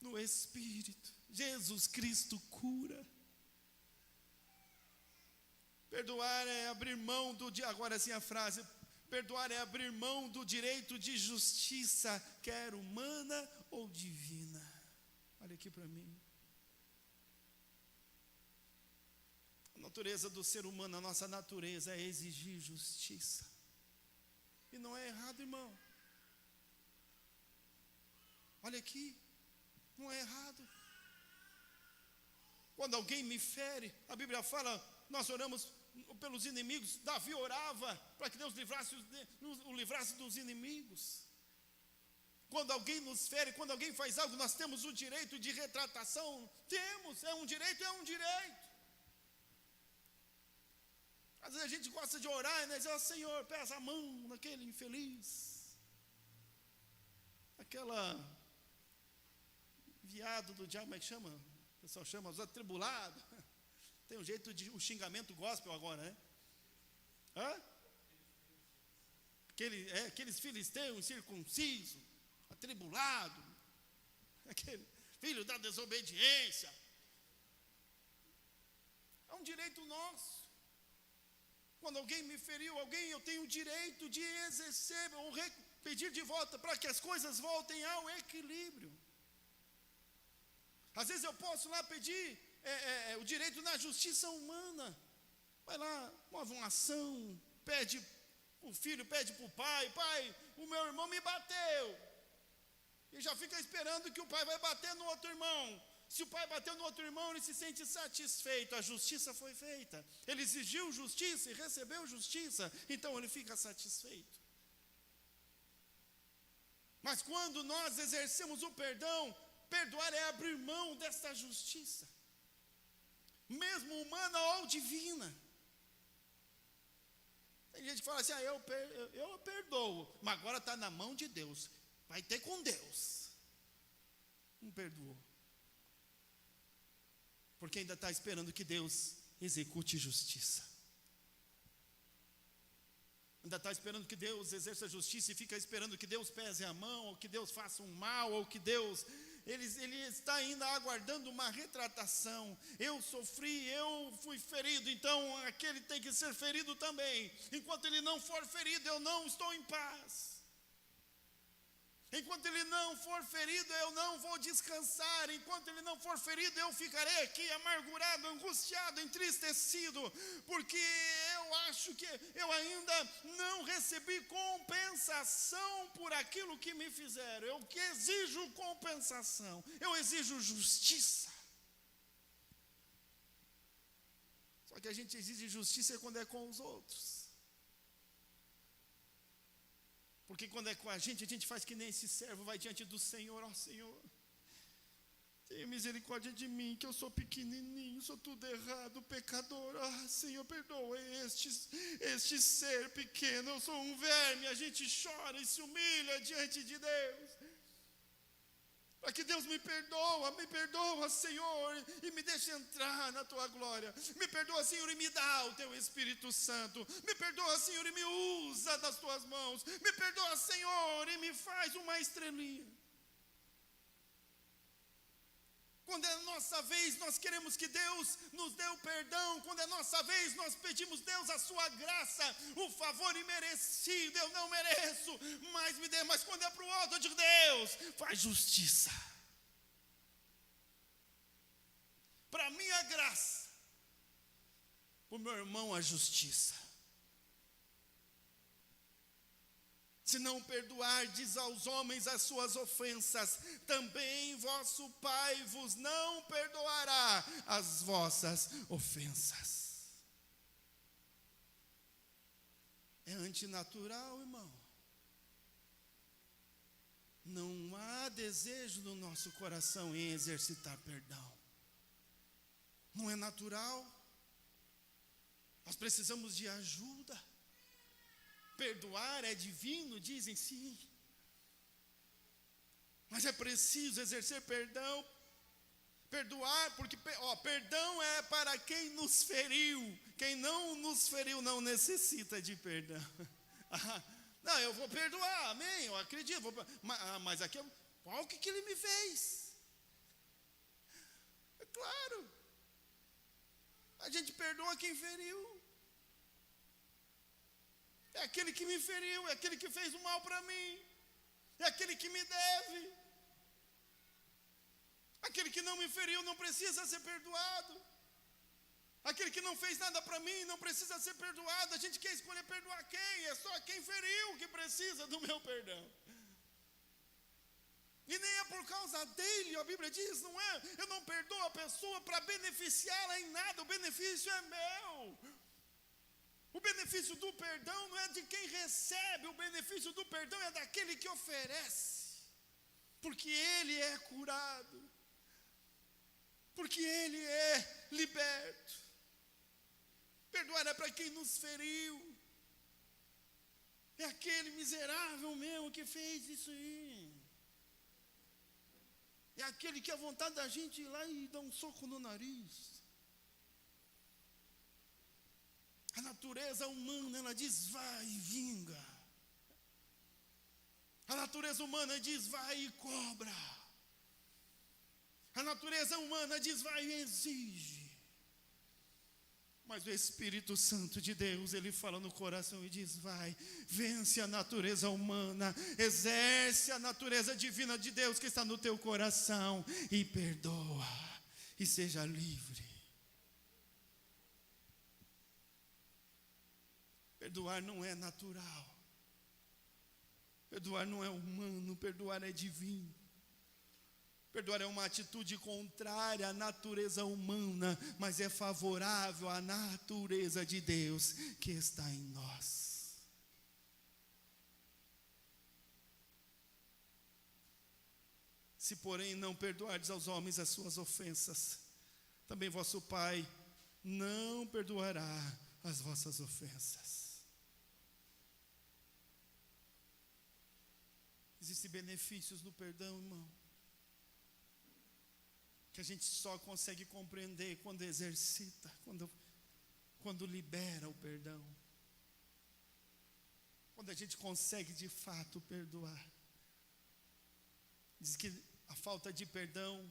no espírito. Jesus Cristo cura. Perdoar é abrir mão agora sim a frase, perdoar é abrir mão do direito de justiça, quer humana ou divina. Olha aqui para mim. A natureza do ser humano, a nossa natureza é exigir justiça. E não é errado, irmão. Olha aqui, não é errado. Quando alguém me fere, a Bíblia fala, nós oramos pelos inimigos. Davi orava para que Deus o livrasse dos inimigos. Quando alguém nos fere, quando alguém faz algo, nós temos o direito de retratação. Temos, é um direito, é um direito. Às vezes a gente gosta de orar, né? Dizer, Senhor, pesa a mão naquele infeliz. Aquela viado do diabo, como é que chama? O pessoal chama, os atribulados. Tem um jeito de um xingamento gospel agora, né? Hã? Aqueles filisteus incircuncisos, atribulado, aquele filho da desobediência. É um direito nosso. Quando alguém me feriu, eu tenho o direito de exercer ou pedir de volta para que as coisas voltem ao equilíbrio. Às vezes eu posso lá pedir o direito na justiça humana. Vai lá, move uma ação, pede o filho, pede para o pai, o meu irmão me bateu. E já fica esperando que o pai vai bater no outro irmão. Se o pai bateu no outro irmão, ele se sente satisfeito, a justiça foi feita. Ele exigiu justiça e recebeu justiça, então ele fica satisfeito. Mas quando nós exercemos o perdão, perdoar é abrir mão desta justiça, mesmo humana ou divina. Tem gente que fala assim, eu perdoo, mas agora está na mão de Deus, vai ter com Deus. Não perdoou. Porque ainda está esperando que Deus execute justiça. Ainda está esperando que Deus exerça justiça e fica esperando que Deus pese a mão, ou que Deus faça um mal, ou que Deus... Ele está ainda aguardando uma retratação. Eu sofri, eu fui ferido, então aquele tem que ser ferido também. Enquanto ele não for ferido, eu não estou em paz. Enquanto ele não for ferido, eu não vou descansar. Enquanto ele não for ferido, eu ficarei aqui amargurado, angustiado, entristecido, porque eu acho que eu ainda não recebi compensação por aquilo que me fizeram. Eu que exijo compensação, eu exijo justiça. Só que a gente exige justiça quando é com os outros. Porque quando é com a gente faz que nem esse servo, vai diante do Senhor, Senhor, tenha misericórdia de mim, que eu sou pequenininho, sou tudo errado, pecador. Senhor, perdoa este ser pequeno, eu sou um verme. A gente chora e se humilha diante de Deus, para que Deus me perdoa, Senhor, e me deixe entrar na Tua glória. Me perdoa, Senhor, e me dá o Teu Espírito Santo. Me perdoa, Senhor, e me usa das Tuas mãos. Me perdoa, Senhor, e me faz uma estrelinha. Quando é a nossa vez, nós queremos que Deus nos dê o perdão. Quando é a nossa vez, nós pedimos, Deus, a sua graça, o favor imerecido. Eu não mereço, mas me dê. Mas quando é para o outro, eu digo, Deus, faz justiça. Para a minha graça, para o meu irmão a justiça. Se não perdoardes aos homens as suas ofensas, também vosso Pai vos não perdoará as vossas ofensas. É antinatural, irmão. Não há desejo no nosso coração em exercitar perdão. Não é natural. Nós precisamos de ajuda. Perdoar é divino, dizem sim. Mas é preciso exercer perdão. Perdoar, porque perdão é para quem nos feriu. Quem não nos feriu não necessita de perdão. Não, eu vou perdoar, amém, eu acredito. Mas aqui, olha o que ele me fez. É claro. A gente perdoa quem feriu. É aquele que me feriu, é aquele que fez o mal para mim. É aquele que me deve. Aquele que não me feriu não precisa ser perdoado. Aquele que não fez nada para mim não precisa ser perdoado. A gente quer escolher perdoar quem? É só quem feriu que precisa do meu perdão. E nem é por causa dele, a Bíblia diz, não é? Eu não perdoo a pessoa para beneficiá-la em nada, o benefício é meu. O benefício do perdão não é de quem recebe, o benefício do perdão é daquele que oferece. Porque ele é curado. Porque ele é liberto. Perdoar é para quem nos feriu. É aquele miserável mesmo que fez isso aí. É aquele que a vontade da gente ir lá e dar um soco no nariz. A natureza humana, ela diz, vai e vinga. A natureza humana diz, vai e cobra. A natureza humana diz, vai e exige. Mas o Espírito Santo de Deus, ele fala no coração e diz, vai, vence a natureza humana, exerce a natureza divina de Deus que está no teu coração e perdoa, e seja livre. Perdoar não é natural. Perdoar não é humano, perdoar é divino. Perdoar é uma atitude contrária à natureza humana, mas é favorável à natureza de Deus que está em nós. Se, porém, não perdoardes aos homens as suas ofensas, também vosso Pai não perdoará as vossas ofensas. Existem benefícios no perdão, irmão, que a gente só consegue compreender quando exercita, quando libera o perdão. Quando a gente consegue de fato perdoar. Diz que a falta de perdão,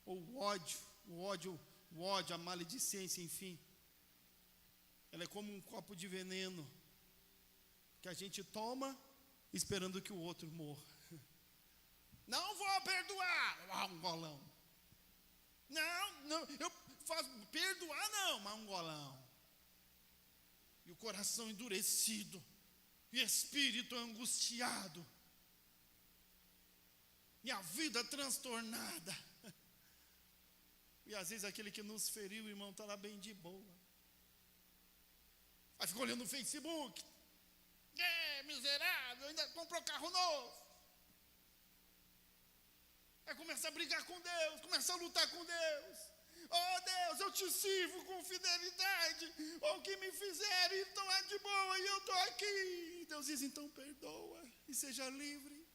ou o ódio, a maledicência, enfim, ela é como um copo de veneno que a gente toma esperando que o outro morra. Não vou perdoar, um golão. Não, eu faço perdoar não, mas um golão. E o coração endurecido, e o espírito angustiado, e a vida transtornada. E às vezes aquele que nos feriu, o irmão, está lá bem de boa. Aí fica olhando no Facebook. Miserável, ainda comprou carro novo. Aí começa a brigar com Deus, começa a lutar com Deus. Oh Deus, eu te sirvo com fidelidade. O que me fizeram, estão lá de boa e eu estou aqui. Deus diz, então perdoa e seja livre.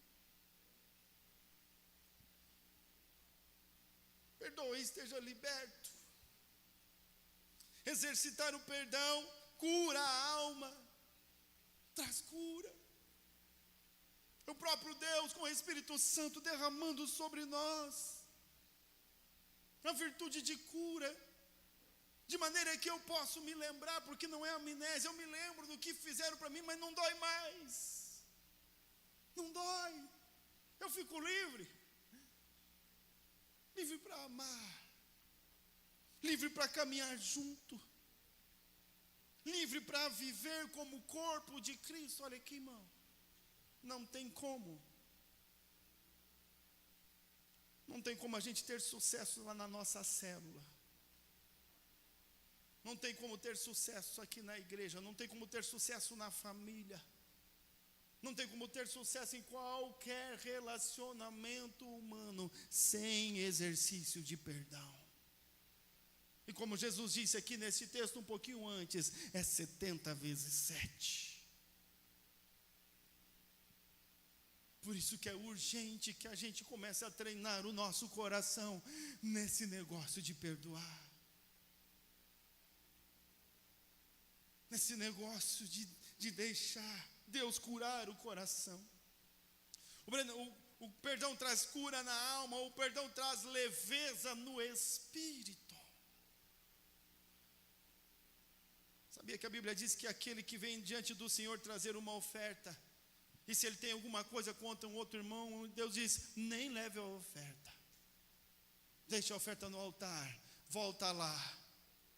Perdoa e esteja liberto. Exercitar o perdão cura a alma. Traz cura. O próprio Deus com o Espírito Santo derramando sobre nós a virtude de cura, de maneira que eu posso me lembrar, porque não é amnésia, eu me lembro do que fizeram para mim, mas não dói mais. Não dói. Eu fico livre. Livre para amar. Livre para caminhar junto. livre para viver como corpo de Cristo. Olha aqui, irmão, não tem como. Não tem como a gente ter sucesso lá na nossa célula. Não tem como ter sucesso aqui na igreja. Não tem como ter sucesso na família. Não tem como ter sucesso em qualquer relacionamento humano sem exercício de perdão. E como Jesus disse aqui nesse texto um pouquinho antes, é 70 vezes 7. Por isso que é urgente que a gente comece a treinar o nosso coração nesse negócio de perdoar. Nesse negócio de deixar Deus curar o coração. O perdão traz cura na alma, o perdão traz leveza no espírito. Sabia que a Bíblia diz que aquele que vem diante do Senhor trazer uma oferta, e se ele tem alguma coisa contra um outro irmão, Deus diz, nem leve a oferta. Deixa a oferta no altar, volta lá,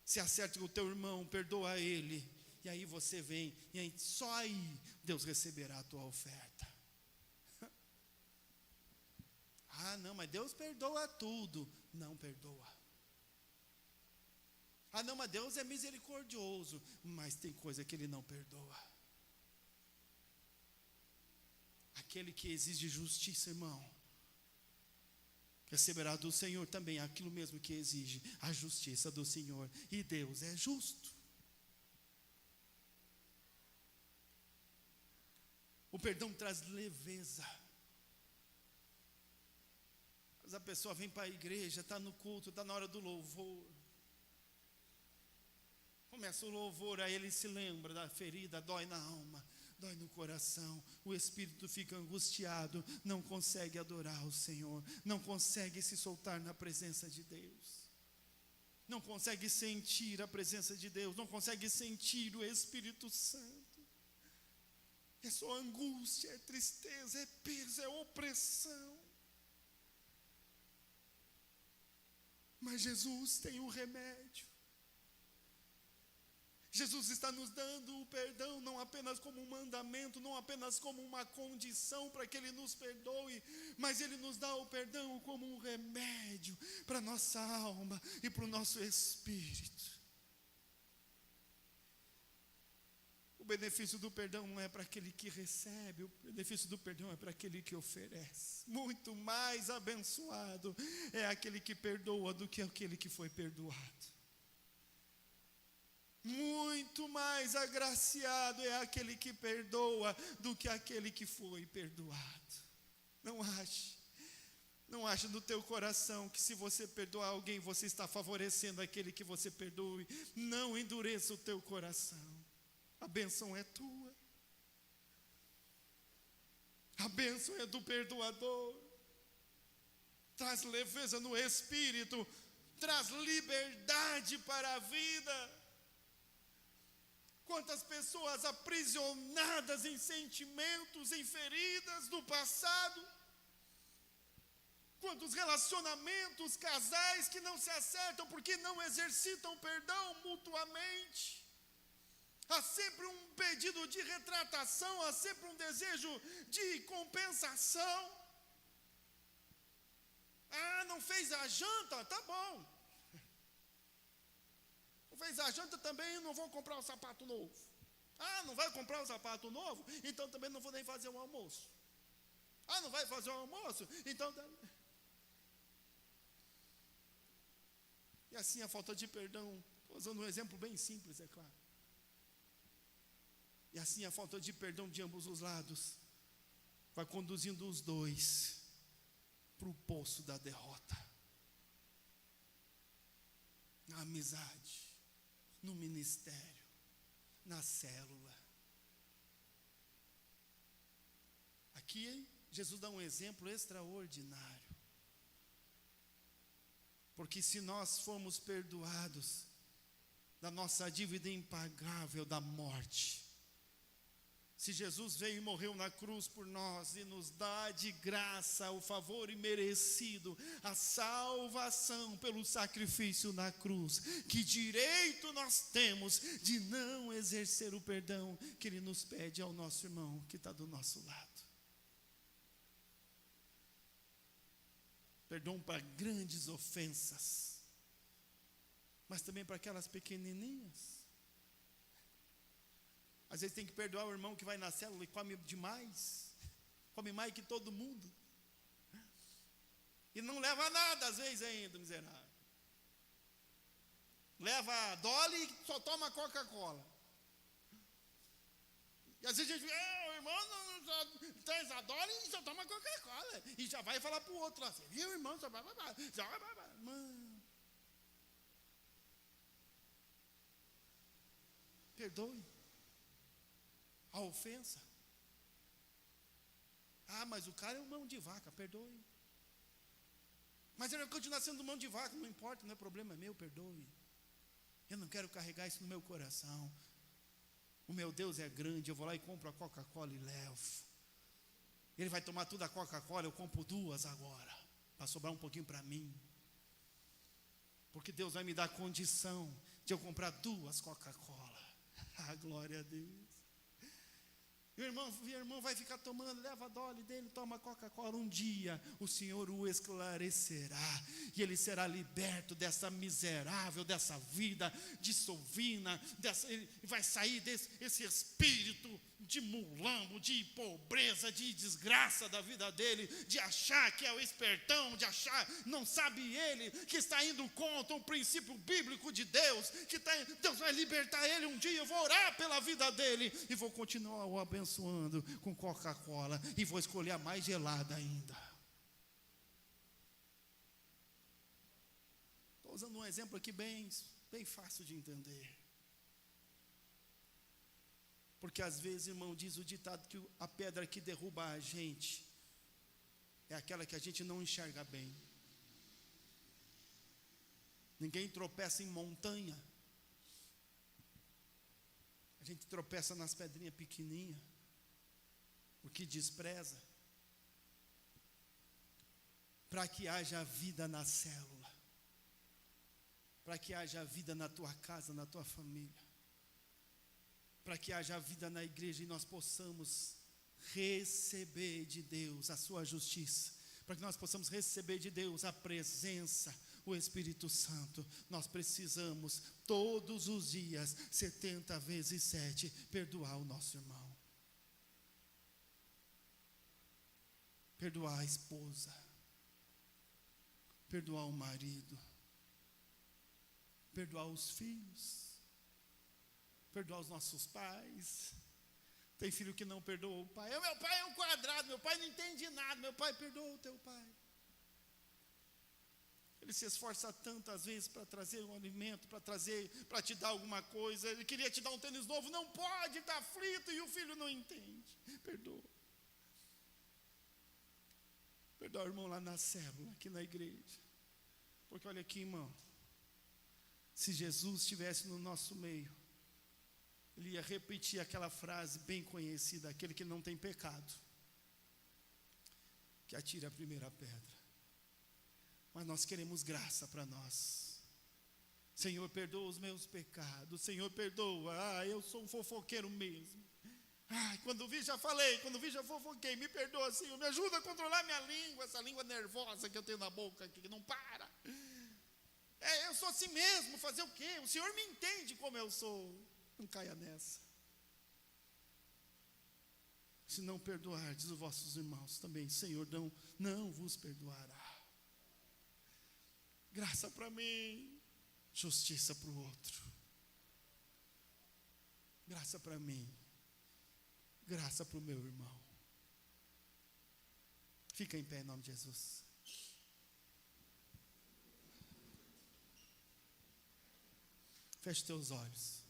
se acerta com o teu irmão, perdoa ele, e aí você vem, e aí, só aí Deus receberá a tua oferta. Ah, não, mas Deus perdoa tudo. Não perdoa. Ah, não, mas Deus é misericordioso, mas tem coisa que Ele não perdoa. Aquele que exige justiça, irmão, receberá do Senhor também aquilo mesmo que exige, a justiça do Senhor. E Deus é justo. O perdão traz leveza. Mas a pessoa vem para a igreja, está no culto, está na hora do louvor. Começa o louvor, aí ele se lembra da ferida, dói na alma, dói no coração. O espírito fica angustiado, não consegue adorar o Senhor, não consegue se soltar na presença de Deus. Não consegue sentir a presença de Deus, não consegue sentir o Espírito Santo. É só angústia, é tristeza, é peso, é opressão. Mas Jesus tem o remédio. Jesus está nos dando o perdão, não apenas como um mandamento, não apenas como uma condição para que Ele nos perdoe, mas Ele nos dá o perdão como um remédio para a nossa alma e para o nosso espírito. O benefício do perdão não é para aquele que recebe, o benefício do perdão é para aquele que oferece. Muito mais abençoado é aquele que perdoa do que aquele que foi perdoado. Muito mais agraciado é aquele que perdoa do que aquele que foi perdoado. Não ache no teu coração que se você perdoar alguém, você está favorecendo aquele que você perdoe. Não endureça o teu coração. A bênção é tua. A bênção é do perdoador. Traz leveza no espírito, traz liberdade para a vida. Quantas pessoas aprisionadas em sentimentos, em feridas do passado. Quantos relacionamentos, casais que não se acertam porque não exercitam perdão mutuamente. Há sempre um pedido de retratação, há sempre um desejo de compensação. Ah, não fez a janta? Tá bom. Não fez a janta também, não vou comprar um sapato novo. Ah, não vai comprar um sapato novo? Então também não vou nem fazer um almoço. Ah, não vai fazer um almoço? Então... E assim a falta de perdão, usando um exemplo bem simples, é claro. E assim a falta de perdão de ambos os lados vai conduzindo os dois para o poço da derrota. Na amizade, no ministério, na célula. Aqui Jesus dá um exemplo extraordinário. Porque se nós formos perdoados da nossa dívida impagável da morte, Se Jesus veio e morreu na cruz por nós e nos dá de graça o favor imerecido, a salvação pelo sacrifício na cruz, que direito nós temos de não exercer o perdão que Ele nos pede ao nosso irmão que está do nosso lado? Perdão para grandes ofensas, mas também para aquelas pequenininhas. Às vezes tem que perdoar o irmão que vai na célula e come demais, come mais que todo mundo, e não leva nada às vezes ainda, miserável. Leva Dolly e só toma Coca-Cola. E às vezes a gente diz, o irmão não traz a Dolly e só toma Coca-Cola. E já vai falar para o outro assim, viu, irmão, já vai. Mano, perdoe a ofensa. Mas o cara é um mão de vaca, perdoe. Mas ele continua sendo mão de vaca, não importa, não é problema meu, perdoe. Eu não quero carregar isso no meu coração. O meu Deus é grande, eu vou lá e compro a Coca-Cola e levo. Ele vai tomar toda a Coca-Cola, eu compro 2 agora, para sobrar um pouquinho para mim. Porque Deus vai me dar condição de eu comprar 2 Coca-Cola. Glória a Deus. E o irmão vai ficar tomando, leva a Dolly dele, toma Coca-Cola. Um dia o Senhor o esclarecerá, e ele será liberto dessa miserável, dessa vida dissoluta, ele vai sair desse espírito de mulambo, de pobreza, de desgraça da vida dele, de achar que é o espertão, de achar, não sabe ele, que está indo contra o princípio bíblico de Deus, Deus vai libertar ele um dia. Eu vou orar pela vida dele, e vou continuar o abençoando com Coca-Cola, e vou escolher a mais gelada ainda. Estou usando um exemplo aqui bem fácil de entender. Porque às vezes, irmão, diz o ditado que a pedra que derruba a gente é aquela que a gente não enxerga bem. Ninguém tropeça em montanha. A gente tropeça nas pedrinhas pequenininhas, porque despreza. Para que haja vida na célula, para que haja vida na tua casa, na tua família, para que haja vida na igreja e nós possamos receber de Deus a sua justiça, para que nós possamos receber de Deus a presença, o Espírito Santo, nós precisamos todos os dias, 70 vezes 7, perdoar o nosso irmão, perdoar a esposa, perdoar o marido, perdoar os filhos, perdoar os nossos pais. Tem filho que não perdoa o pai. Meu pai é um quadrado, meu pai não entende nada. Meu pai, perdoa o teu pai. Ele se esforça tantas vezes para trazer um alimento, para te dar alguma coisa. Ele queria te dar um tênis novo, não pode, está aflito, e o filho não entende. Perdoa. Perdoa o irmão lá na célula, aqui na igreja. Porque olha aqui, irmão, se Jesus estivesse no nosso meio, ele ia repetir aquela frase bem conhecida: aquele que não tem pecado, que atire a primeira pedra. Mas nós queremos graça para nós. Senhor, perdoa os meus pecados. Senhor, perdoa. Eu sou um fofoqueiro mesmo. Quando vi já falei, quando vi já fofoquei. Me perdoa, Senhor, me ajuda a controlar minha língua, essa língua nervosa que eu tenho na boca aqui, que não para. Eu sou assim mesmo, fazer o quê? O Senhor me entende como eu sou. Não caia nessa. Se não perdoardes os vossos irmãos também, Senhor, não vos perdoará. Graça para mim, justiça para o outro. Graça para mim, graça para o meu irmão. Fica em pé em nome de Jesus. Feche teus olhos.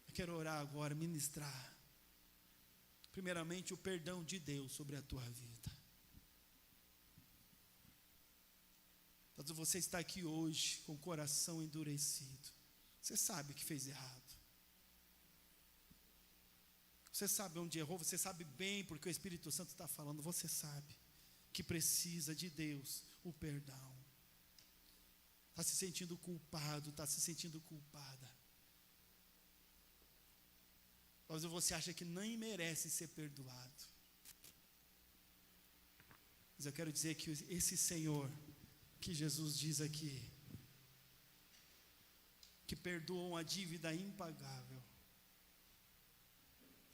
Eu quero orar agora, ministrar, primeiramente, o perdão de Deus sobre a tua vida. Talvez você está aqui hoje com o coração endurecido. Você sabe que fez errado. Você sabe onde errou, você sabe bem porque o Espírito Santo está falando. Você sabe que precisa de Deus, o perdão. Está se sentindo culpado, está se sentindo culpada. Talvez você acha que nem merece ser perdoado. Mas eu quero dizer que esse Senhor, que Jesus diz aqui, que perdoa uma dívida impagável,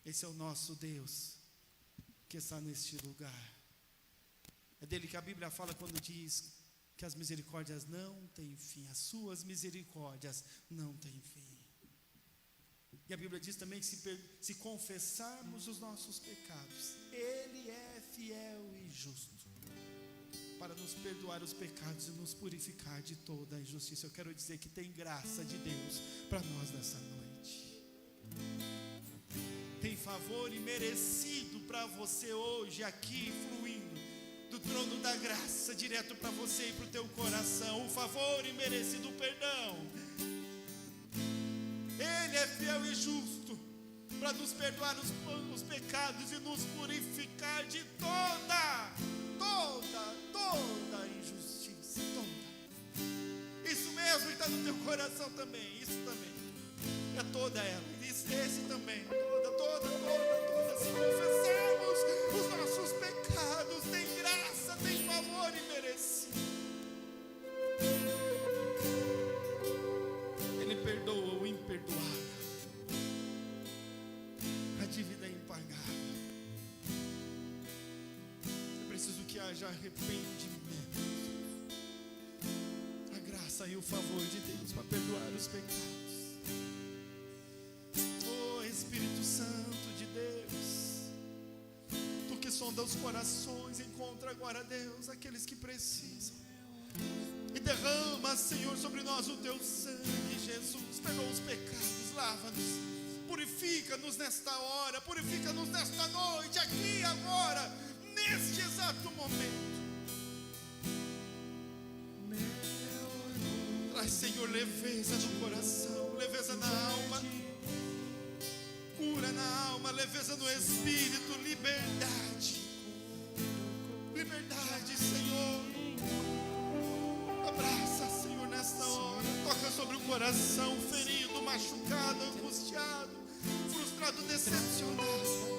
esse é o nosso Deus, que está neste lugar. É dele que a Bíblia fala quando diz que as misericórdias não têm fim, as suas misericórdias não têm fim. E a Bíblia diz também que se confessarmos os nossos pecados, Ele é fiel e justo para nos perdoar os pecados e nos purificar de toda a injustiça. Eu quero dizer que tem graça de Deus para nós nessa noite. Tem favor imerecido para você hoje aqui, fluindo do trono da graça direto para você e para o teu coração. O favor imerecido, o perdão. Ele é fiel e justo para nos perdoar os pecados e nos purificar de toda injustiça, toda. Isso mesmo está no teu coração também, isso também. É toda ela, esse também, toda. Se confessarmos os nossos pecados, tem graça, tem favor imerecido. Ele perdoa o imperdoável. A dívida é impagável. É preciso que haja arrependimento. A graça e o favor de Deus para perdoar os pecados. Oh Espírito Santo de Deus, Tu que sonda os corações, encontra agora, Deus, aqueles que precisam. E derrama, Senhor, sobre nós o Teu sangue, Jesus. Perdoa os pecados, lava-nos, purifica-nos nesta hora, purifica-nos nesta noite, aqui agora, neste exato momento. Traz, Senhor, leveza no coração, leveza na alma, cura na alma, leveza no espírito, liberdade, Senhor. Abraça, Senhor, nesta hora, toca sobre o coração ferido, machucado, angustiado, frustrado, decepcionado.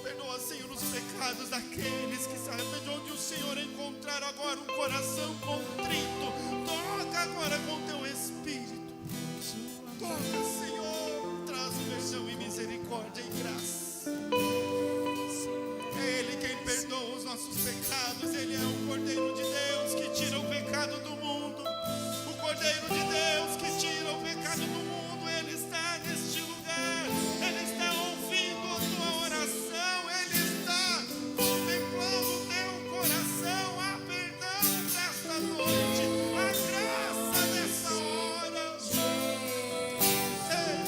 Perdoa, Senhor, os pecados daqueles que se arrependem. Onde o Senhor encontrar agora um coração contrito, toca agora com Teu Espírito. Toca, Senhor, traz perdão e misericórdia e graça. É Ele quem perdoa os nossos pecados. Ele é o Cordeiro de Deus que tira o pecado do mundo. O Cordeiro de Deus que tira o pecado do mundo. Ele está neste lugar. Ele está ouvindo a tua oração. Ele está contemplando o teu coração. Há perdão nesta noite. A graça nessa hora. Ei,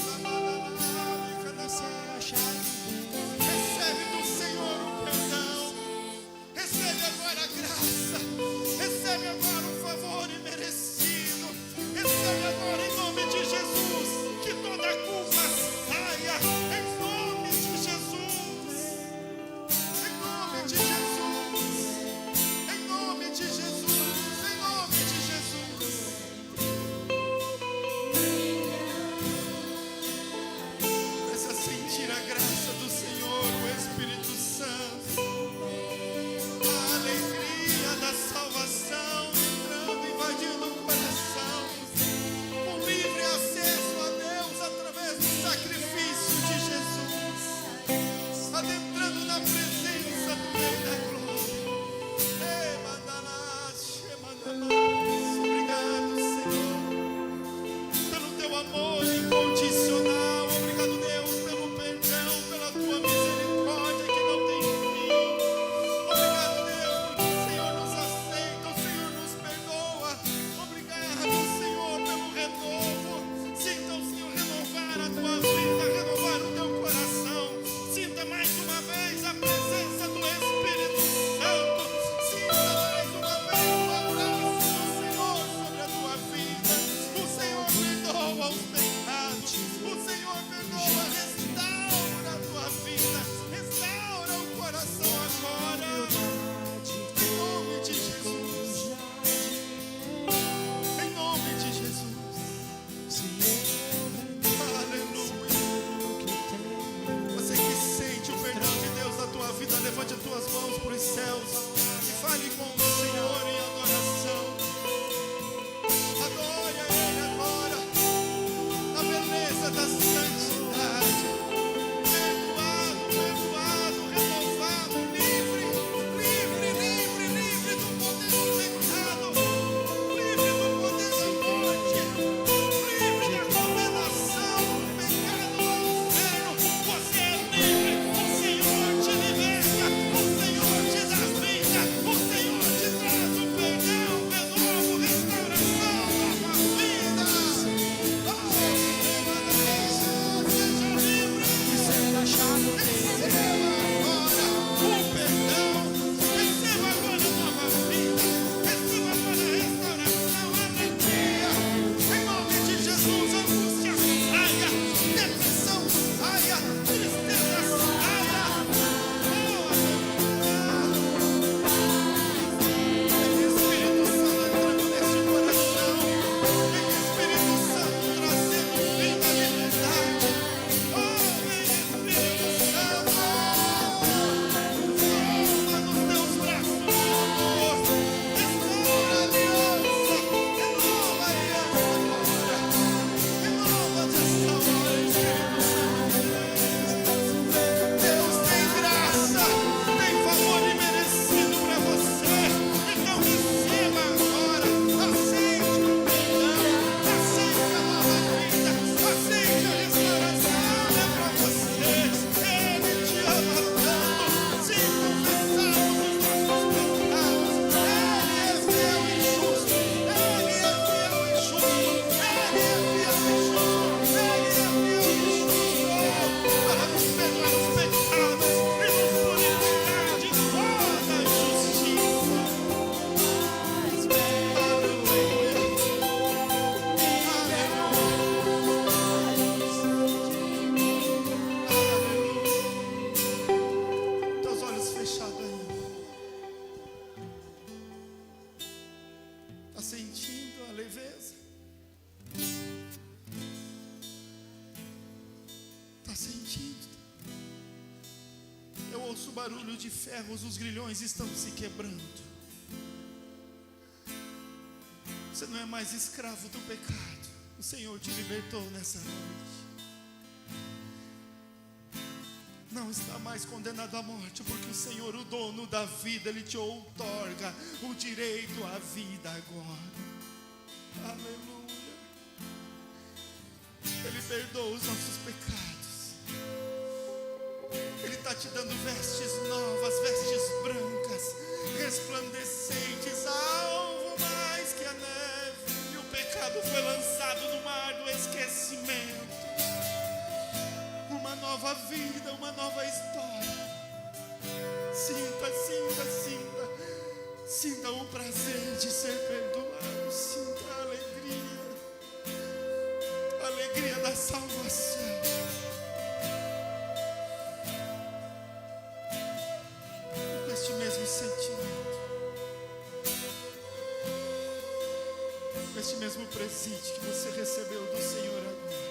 está sentindo? Eu ouço o barulho de ferros, os grilhões estão se quebrando. Você não é mais escravo do pecado. O Senhor te libertou nessa noite. Não está mais condenado à morte, porque o Senhor, o dono da vida, Ele te outorga o direito à vida agora. Aleluia. Ele perdoa os nossos pecados. Ele está te dando vestes novas, vestes brancas, resplandecentes, alvo mais que a neve. E o pecado foi lançado no mar do esquecimento. Uma nova vida, uma nova história. Sinta, sinta, sinta. Sinta o prazer de ser perdoado. Sinta a alegria da salvação. Com este mesmo sentimento, com este mesmo presente que você recebeu do Senhor agora,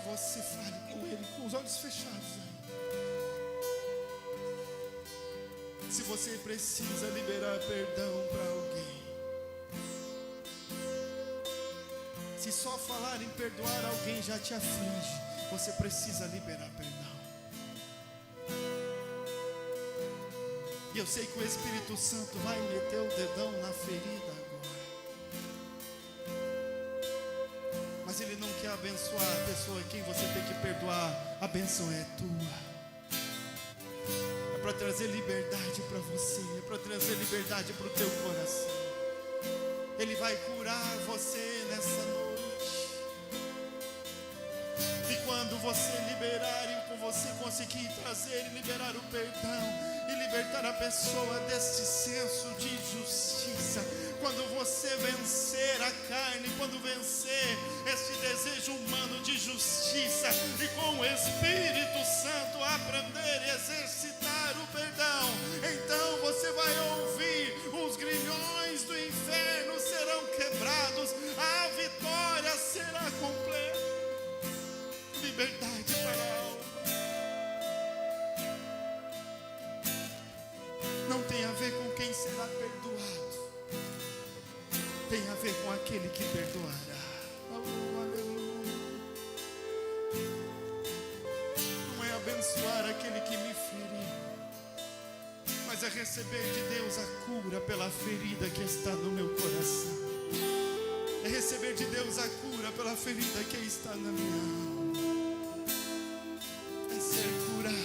você fale com Ele com os olhos fechados aí. Se você precisa liberar perdão para alguém, se só falar em perdoar alguém já te aflige, você precisa liberar perdão. E eu sei que o Espírito Santo vai meter o dedão na ferida agora. Mas Ele não quer abençoar a pessoa em quem você tem que perdoar. A bênção é tua. É para trazer liberdade para você. É para trazer liberdade para o teu coração. Ele vai curar você nessa noite. E quando você liberar e você conseguir trazer e liberar o perdão e libertar a pessoa desse senso de justiça, quando você vencer a carne, quando vencer esse desejo humano de justiça e com o Espírito Santo aprender e exercitar o perdão, então você vai ouvir: os grilhões do inferno serão quebrados, a vitória será completa. Liberdade para a alma. Não tem a ver com quem será perdoado, tem a ver com aquele que perdoará. Oh, aleluia. Não é abençoar aquele que me feriu, mas é receber de Deus a cura pela ferida que está no meu coração. É receber de Deus a cura pela ferida que está na minha alma. É ser curado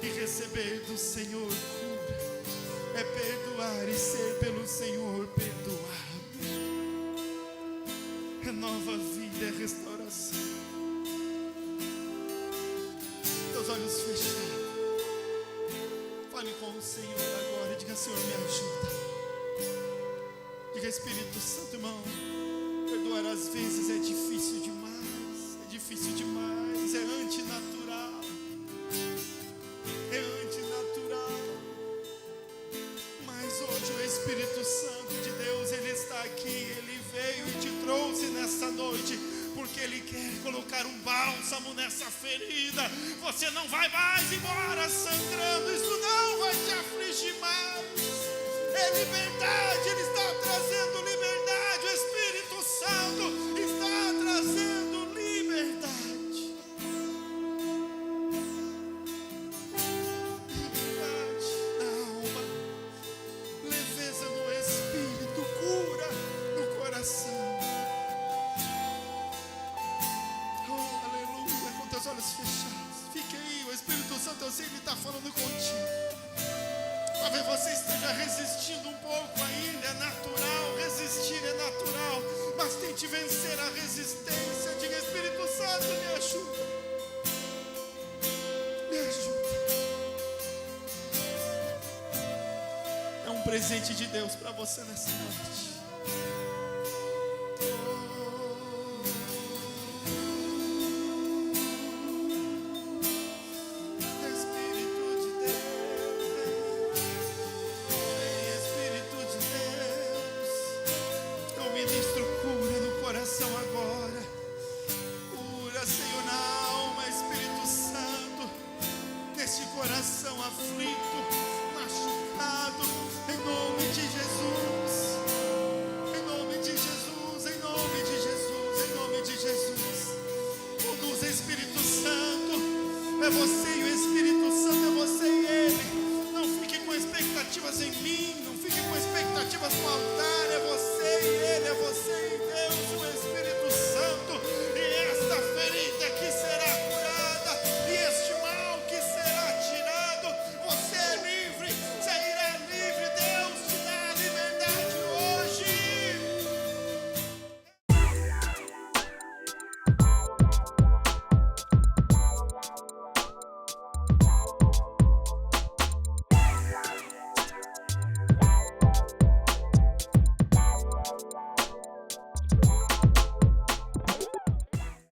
e receber do Senhor cura. É perdoar e ser pelo Senhor perdoado. É nova vida, é restauração. Teus olhos fechados. Fale com o Senhor agora e diga: Senhor, me ajuda. Diga: Espírito Santo, irmão, perdoar às vezes é difícil demais. É difícil demais, é antinatural. É antinatural. Mas hoje o Espírito Santo de Deus, Ele está aqui. Ele veio e te trouxe nessa noite porque Ele quer colocar um bálsamo nessa ferida. Você não vai mais embora sangrando. Isso não vai te afligir mais. É liberdade. Ele está trazendo liberdade. O Espírito Santo está trazendo liberdade. Liberdade na alma, leveza no espírito, cura no coração. Oh, aleluia. Com teus olhos fechados, fique aí. O Espírito Santo, eu sei que Ele está falando contigo. Talvez você esteja resistindo um pouco ainda. É natural, resistir é natural, mas tente vencer a resistência. Diga: Espírito Santo, me ajuda. Me ajuda. É um presente de Deus para você nessa noite. Espírito de Deus, eu ministro cura no coração agora. você